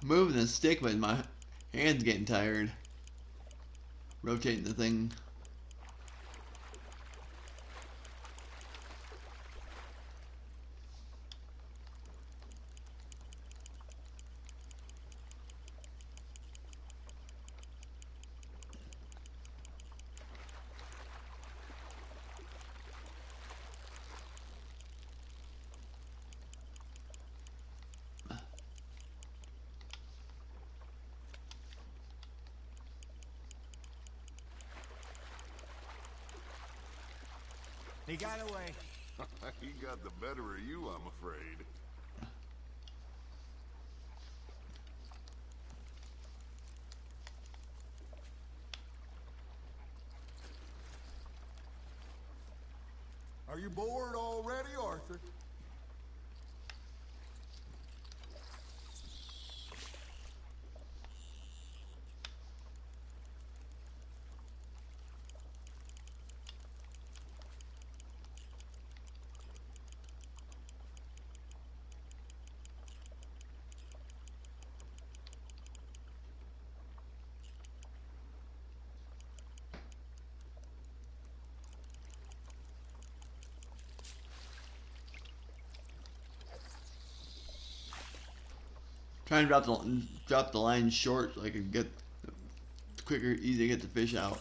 [SPEAKER 1] moving the stick, but my hand's getting tired. Rotating the thing.
[SPEAKER 4] He got away.
[SPEAKER 5] He got the better of you, I'm afraid.
[SPEAKER 10] Are you bored already, Arthur?
[SPEAKER 1] Trying to drop the line short so I can get quicker, easy to get the fish out.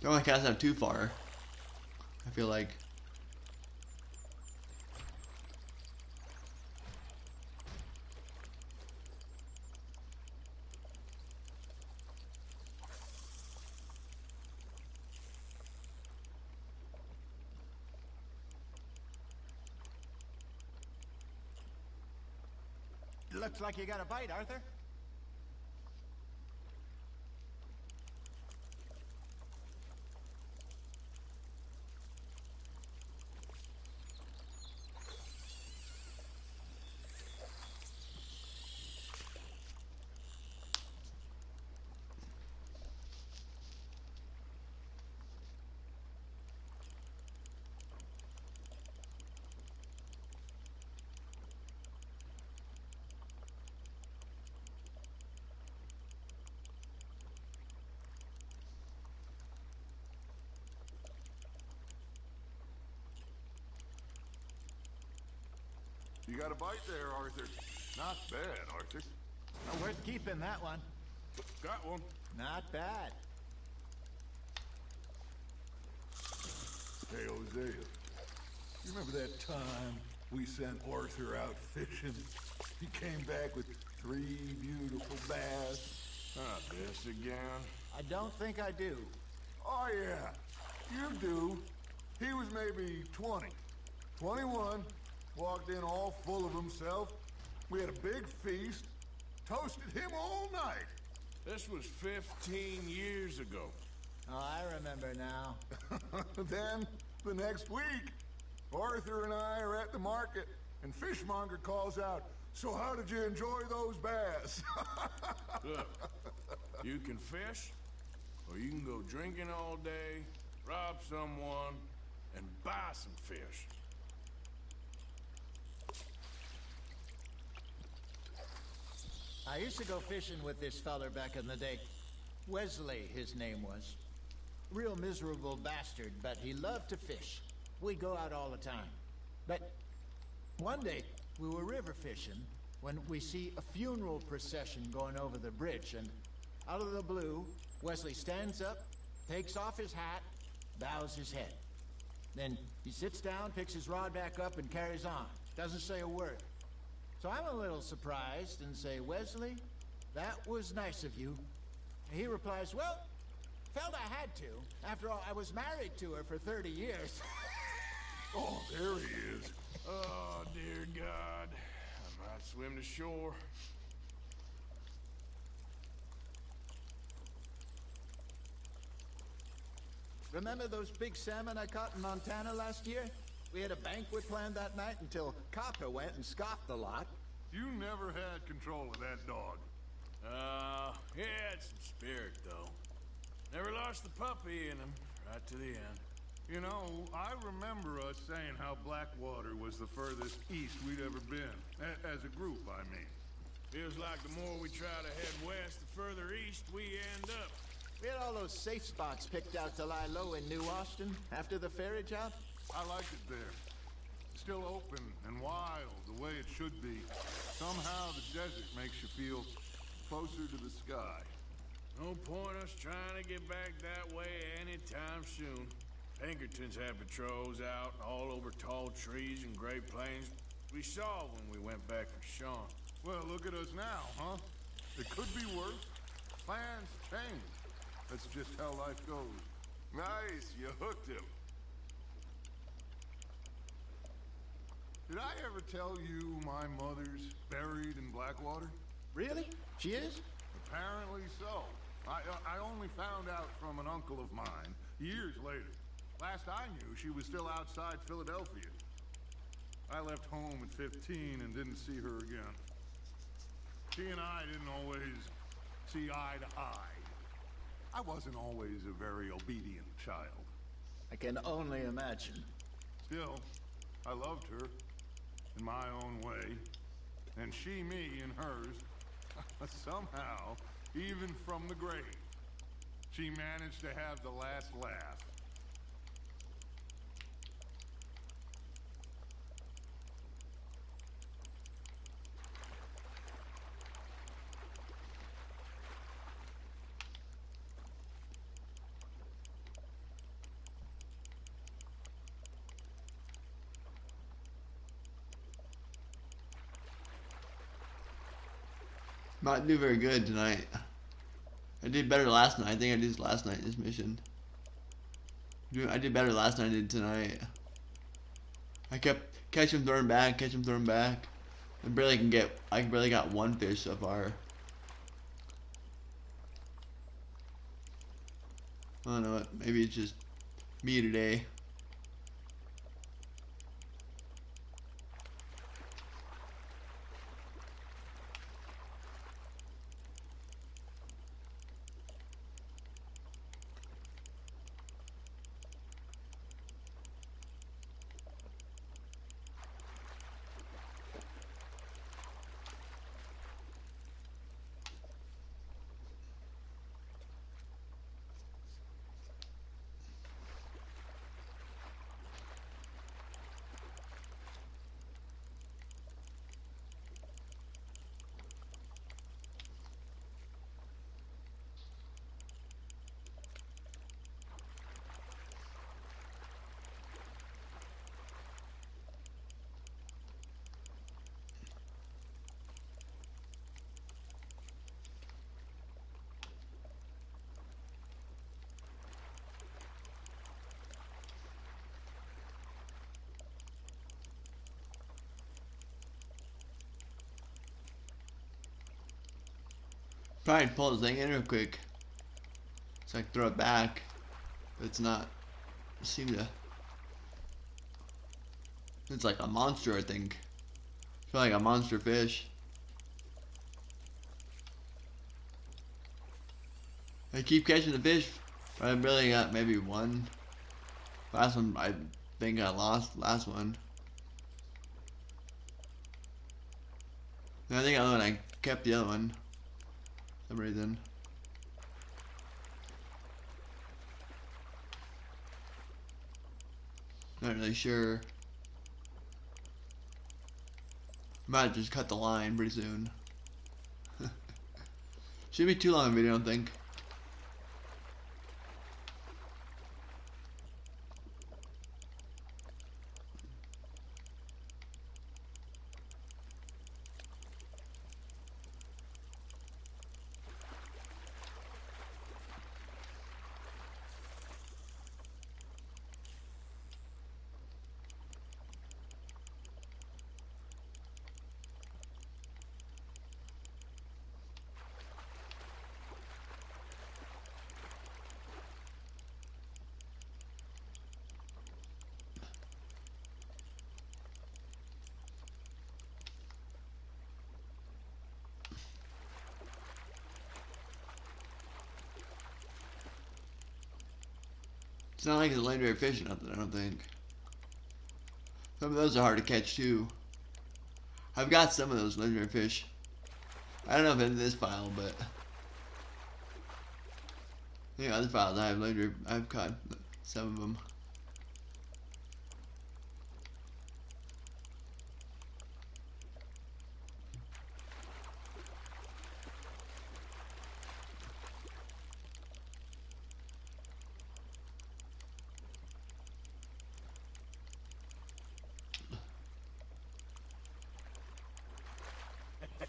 [SPEAKER 1] Don't want to cast out too far. I feel like.
[SPEAKER 4] Looks like you got a bite, Arthur.
[SPEAKER 5] You got a bite there, Arthur. Not bad, Arthur.
[SPEAKER 4] Well, worth keeping, that one.
[SPEAKER 5] Got one.
[SPEAKER 4] Not bad.
[SPEAKER 11] Hey, Hosea. You remember that time we sent Arthur out fishing? He came back with 3 beautiful bass.
[SPEAKER 5] Not this again.
[SPEAKER 4] I don't think I do.
[SPEAKER 11] Oh, yeah. You do. He was maybe 20. 21. Walked in all full of himself. We had a big feast. Toasted him all night.
[SPEAKER 2] This was 15 years ago.
[SPEAKER 4] Oh, I remember now.
[SPEAKER 11] Then, the next week, Arthur and I are at the market, and Fishmonger calls out, "So how did you enjoy those bass?"
[SPEAKER 2] Look, you can fish, or you can go drinking all day, rob someone, and buy some fish.
[SPEAKER 4] I used to go fishing with this feller back in the day. Wesley, his name was. Real miserable bastard, but he loved to fish. We'd go out all the time. But one day, we were river fishing when we see a funeral procession going over the bridge, and out of the blue, Wesley stands up, takes off his hat, bows his head. Then he sits down, picks his rod back up, and carries on. Doesn't say a word. So I'm a little surprised and say, "Wesley, that was nice of you." And he replies, "Well, felt I had to. After all, I was married to her for 30 years.
[SPEAKER 11] Oh, there he is.
[SPEAKER 2] Oh, dear God. I might swim to shore.
[SPEAKER 4] Remember those big salmon I caught in Montana last year? We had a banquet planned that night until Copper went and scoffed the lot.
[SPEAKER 5] You never had control of that dog.
[SPEAKER 2] He had some spirit, though. Never lost the puppy in him, right to the end.
[SPEAKER 5] You know, I remember us saying how Blackwater was the furthest east we'd ever been. As a group, I mean.
[SPEAKER 2] Feels like the more we try to head west, the further east we end up.
[SPEAKER 4] We had all those safe spots picked out to lie low in New Austin after the ferry job.
[SPEAKER 5] I like it there. Still open and wild, the way it should be. Somehow the desert makes you feel closer to the sky.
[SPEAKER 2] No point us trying to get back that way anytime soon. Pinkertons had patrols out all over tall trees and Great Plains. We saw when we went back with Sean.
[SPEAKER 5] Well, look at us now, huh? It could be worse. Plans change. That's just how life goes.
[SPEAKER 11] Nice, you hooked him.
[SPEAKER 5] Did I ever tell you my mother's buried in Blackwater?
[SPEAKER 4] Really? She is?
[SPEAKER 5] Apparently so. I only found out from an uncle of mine years later. Last I knew, she was still outside Philadelphia. I left home at 15 and didn't see her again. She and I didn't always see eye to eye. I wasn't always a very obedient child.
[SPEAKER 4] I can only imagine.
[SPEAKER 5] Still, I loved her in my own way, and she me in hers. Somehow, even from the grave, she managed to have the last laugh.
[SPEAKER 1] Not do very good tonight. I did better last night. I think I did last night in this mission. I did better last night than I did tonight. I kept catch him, throwing back, catch him, throwing back. I barely got one fish so far. I don't know what. Maybe it's just me today. Probably pull this thing in real quick. So I can throw it back. But it's not. It seemed to. It's like a monster, I think. I feel like a monster fish. I keep catching the fish. But I really got maybe one. Last one, I think I lost. Last one. And I think I kept the other one. For some reason. Not really sure. Might just cut the line pretty soon. Shouldn't be too long a video, I don't think. It's not like it's a legendary fish or nothing, I don't think. Some of those are hard to catch too. I've got some of those legendary fish. I don't know if in this file, but yeah, other files I have legendary. I've caught some of them.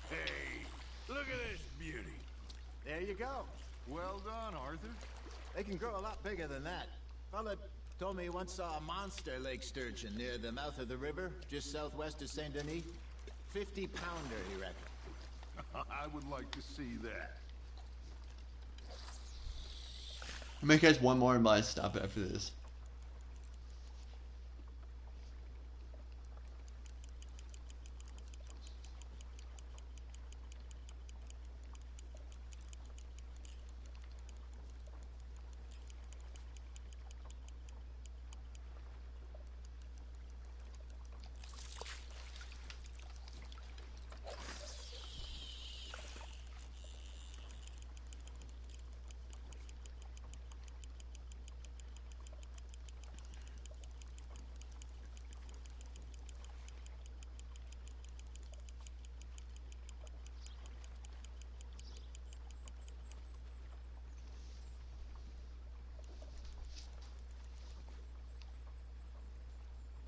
[SPEAKER 2] Hey, look at this beauty.
[SPEAKER 4] There you go.
[SPEAKER 5] Well done, Arthur.
[SPEAKER 4] They can grow a lot bigger than that. Fella told me he once saw a monster lake sturgeon near the mouth of the river, just southwest of Saint Denis. 50-pounder, he reckoned.
[SPEAKER 5] I would like to see that.
[SPEAKER 1] I may catch one more and I stop it after this.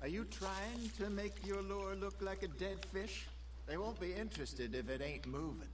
[SPEAKER 4] Are you trying to make your lure look like a dead fish? They won't be interested if it ain't moving.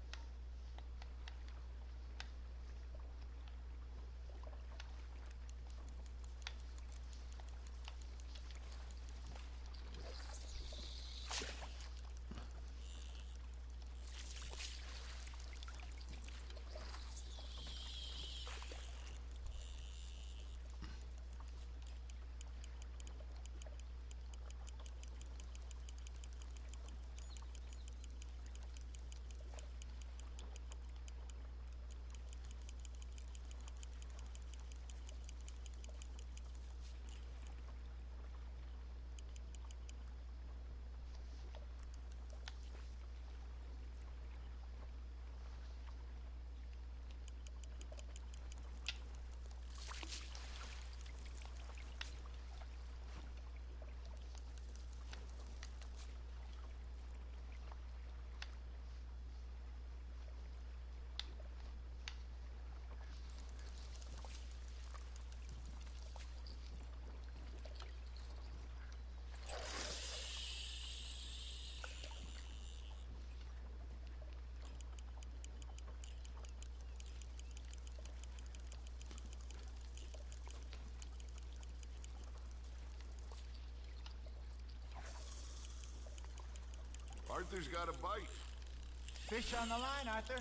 [SPEAKER 5] Arthur's got a bite.
[SPEAKER 4] Fish on the line, Arthur.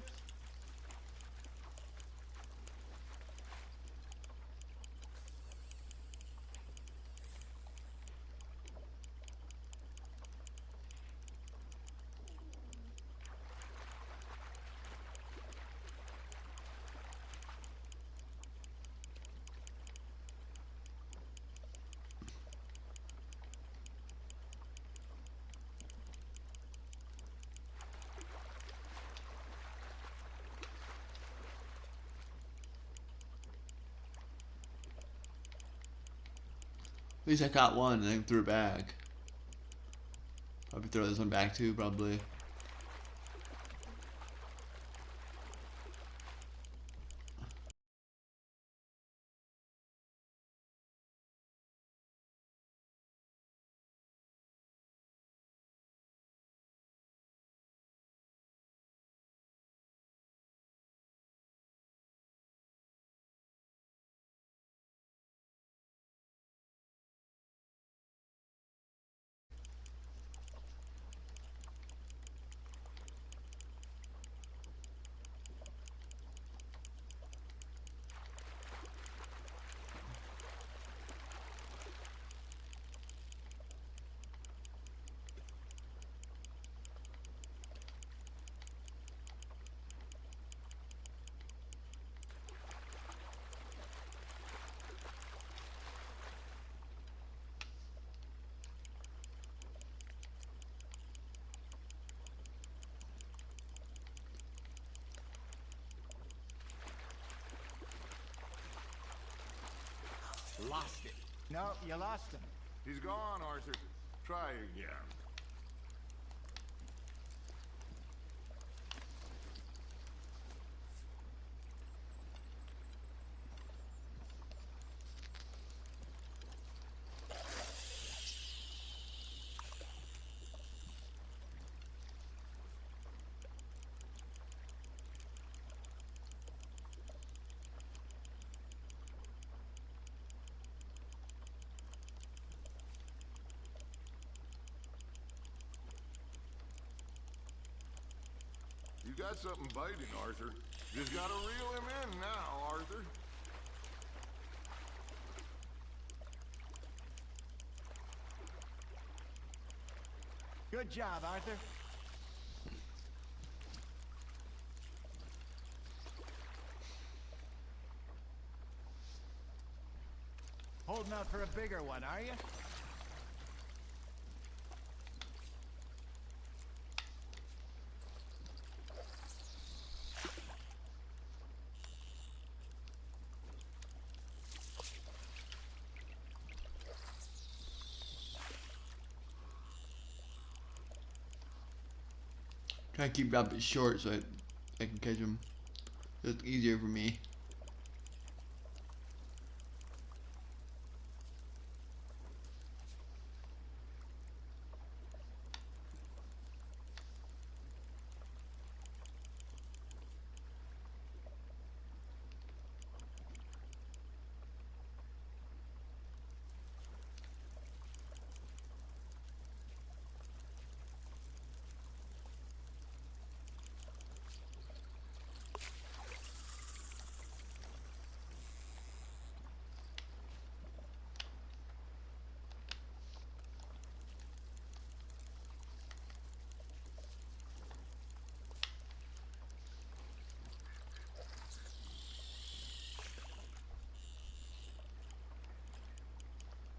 [SPEAKER 1] At least I caught one and then threw it back. Probably throw this one back too, probably.
[SPEAKER 4] Lost it. No, you lost him.
[SPEAKER 5] He's gone, Arthur. Try again. You got something biting, Arthur. Just gotta reel him in now, Arthur.
[SPEAKER 4] Good job, Arthur. Holding out for a bigger one, are you?
[SPEAKER 1] Try to keep rabbits short so I can catch them. It's easier for me.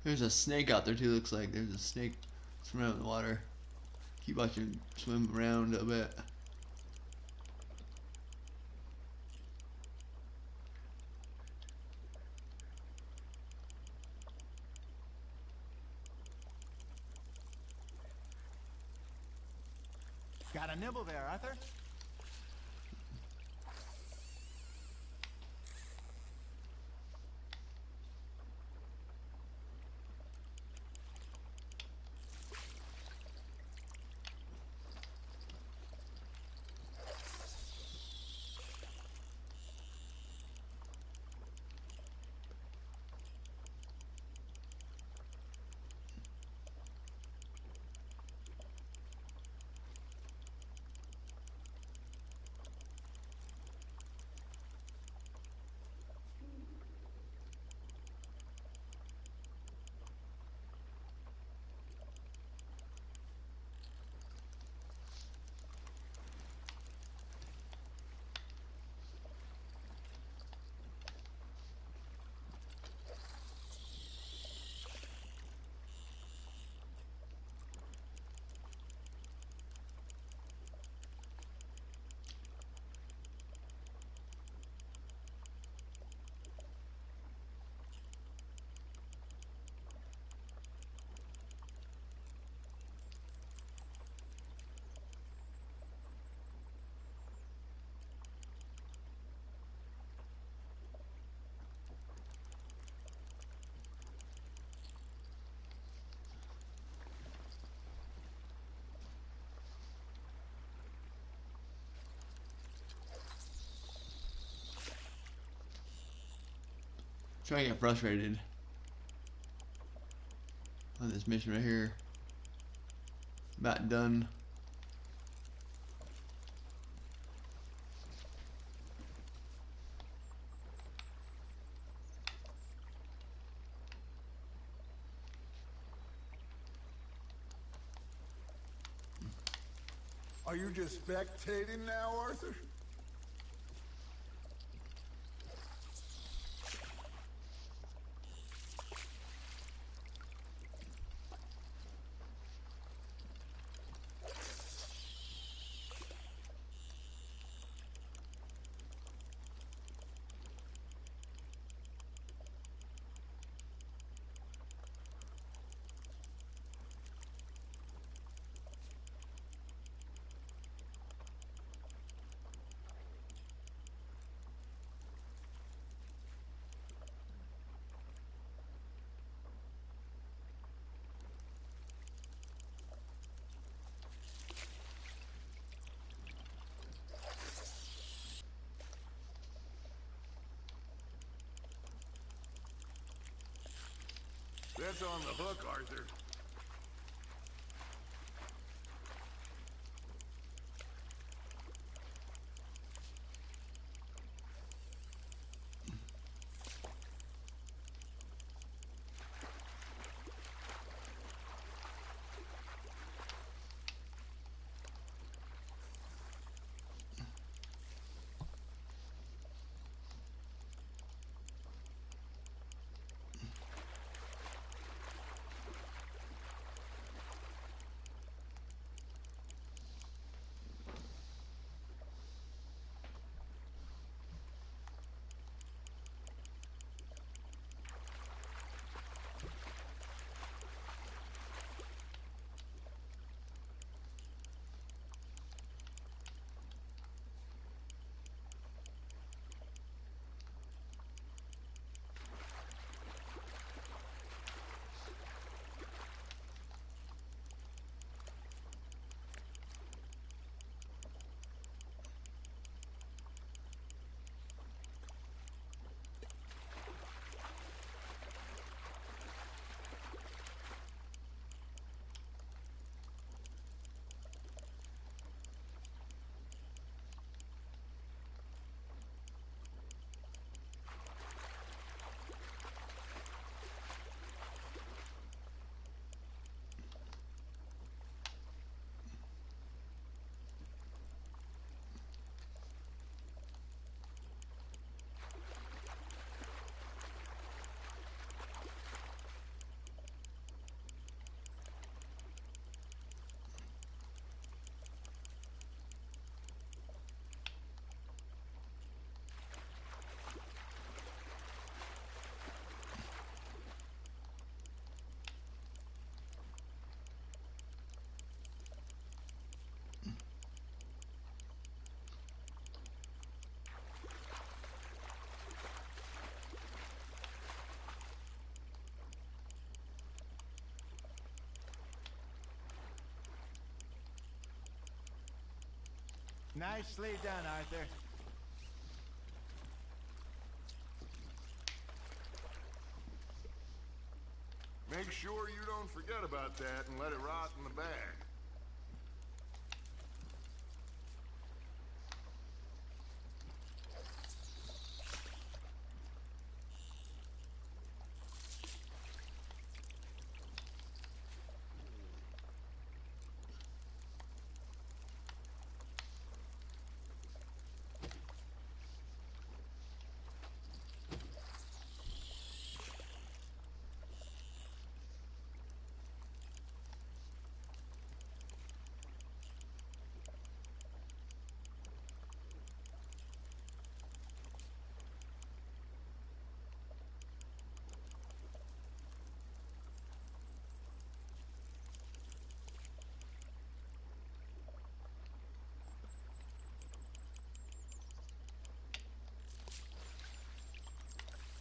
[SPEAKER 1] There's a snake out there too, looks like. There's a snake swimming out in the water. Keep watching him swim around a bit.
[SPEAKER 4] Got a nibble there, Arthur.
[SPEAKER 1] Trying to get frustrated on this mission right here. About done.
[SPEAKER 11] Are you just spectating now, Arthur?
[SPEAKER 5] That's on the hook, Arthur.
[SPEAKER 4] Nicely done, Arthur.
[SPEAKER 5] Make sure you don't forget about that and let it rot in the bag.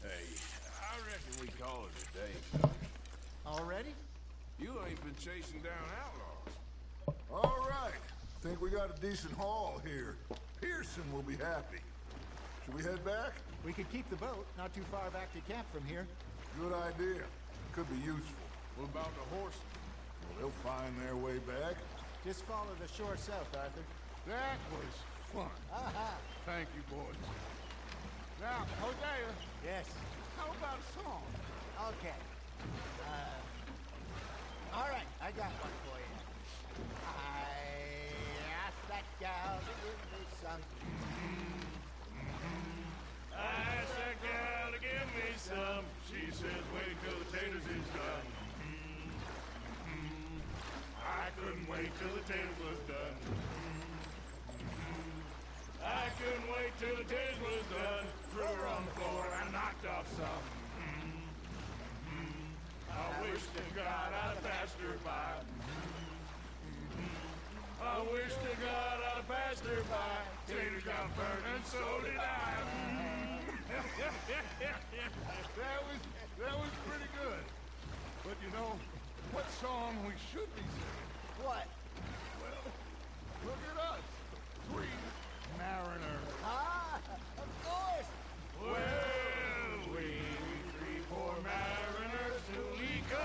[SPEAKER 2] Hey, I reckon we call it a day, fellas.
[SPEAKER 4] Already?
[SPEAKER 2] You ain't been chasing down outlaws.
[SPEAKER 11] All right. Think we got a decent haul here. Pearson will be happy. Should we head back?
[SPEAKER 4] We could keep the boat, not too far back to camp from here.
[SPEAKER 11] Good idea. Could be useful.
[SPEAKER 2] What about the horses?
[SPEAKER 11] Well, they'll find their way back.
[SPEAKER 4] Just follow the shore south, Arthur.
[SPEAKER 5] That was fun.
[SPEAKER 4] Aha!
[SPEAKER 5] Thank you, boys. Now, Hosea,
[SPEAKER 4] Yes.
[SPEAKER 5] how about a song?
[SPEAKER 4] Okay. All right, I got one for you. I asked that gal to give me some.
[SPEAKER 2] I asked that gal to give me some. She says, wait till the taters is done. I couldn't wait till the taters was done. I couldn't wait till the taters was done. Threw her on the floor and knocked off some. I wish to God I'd have passed her by. I wish to God I'd have passed her by. Taters got burned and so did I.
[SPEAKER 5] That was pretty good. But you know, what song we should be singing?
[SPEAKER 4] What?
[SPEAKER 5] Well, look at us. 3 mariners.
[SPEAKER 4] Ah, of course.
[SPEAKER 2] Well, we 3 poor mariners, newly come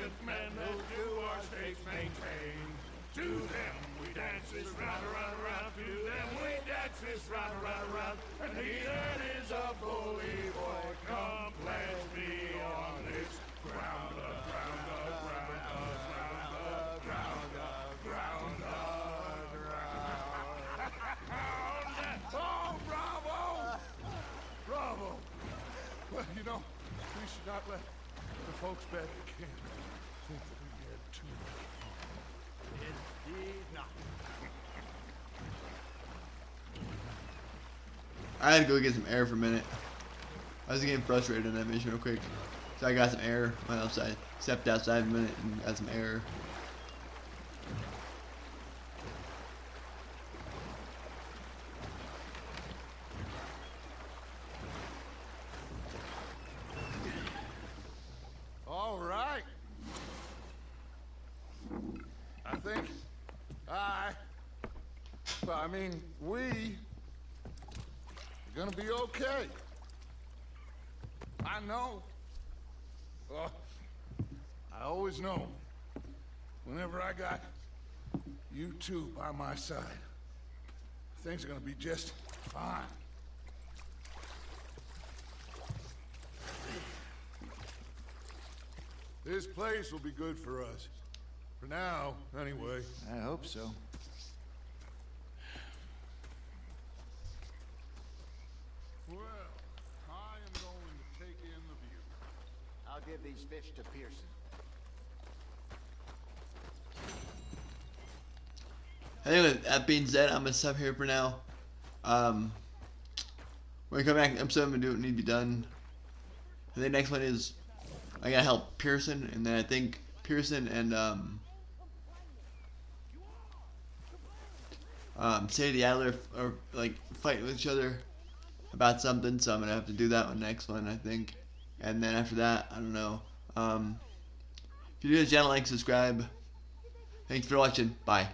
[SPEAKER 2] with men that do our states maintain. To them we dance this round, around, around. To them we dance this round, around, around. And he that is a bully boy, come pledge me on this ground, ground, ground, ground, ground, ground, ground. Oh, bravo! Bravo!
[SPEAKER 11] Well, you know, we should not let the folks back at camp think that we had too much fun.
[SPEAKER 4] Indeed not.
[SPEAKER 1] I had to go get some air for a minute. I was getting frustrated in that mission real quick. So I got some air, went outside, stepped outside a minute and got some air.
[SPEAKER 11] All right. I think we are gonna be okay. I know. I always know. Whenever I got you two by my side, things are gonna be just fine. This place will be good for us. For now, anyway.
[SPEAKER 4] I hope so.
[SPEAKER 11] Well, I am going to take in the view.
[SPEAKER 4] I'll give these fish to Pearson.
[SPEAKER 1] Anyway, that being said, I'm gonna stop here for now. When we come back, episode 7 do what need to be done. And the next one is I gotta help Pearson, and then I think Pearson and Sadie Adler are like fighting with each other about something, so I'm gonna have to do that one next one, I think. And then after that, I don't know. If you do the channel, like, subscribe. Thanks for watching. Bye.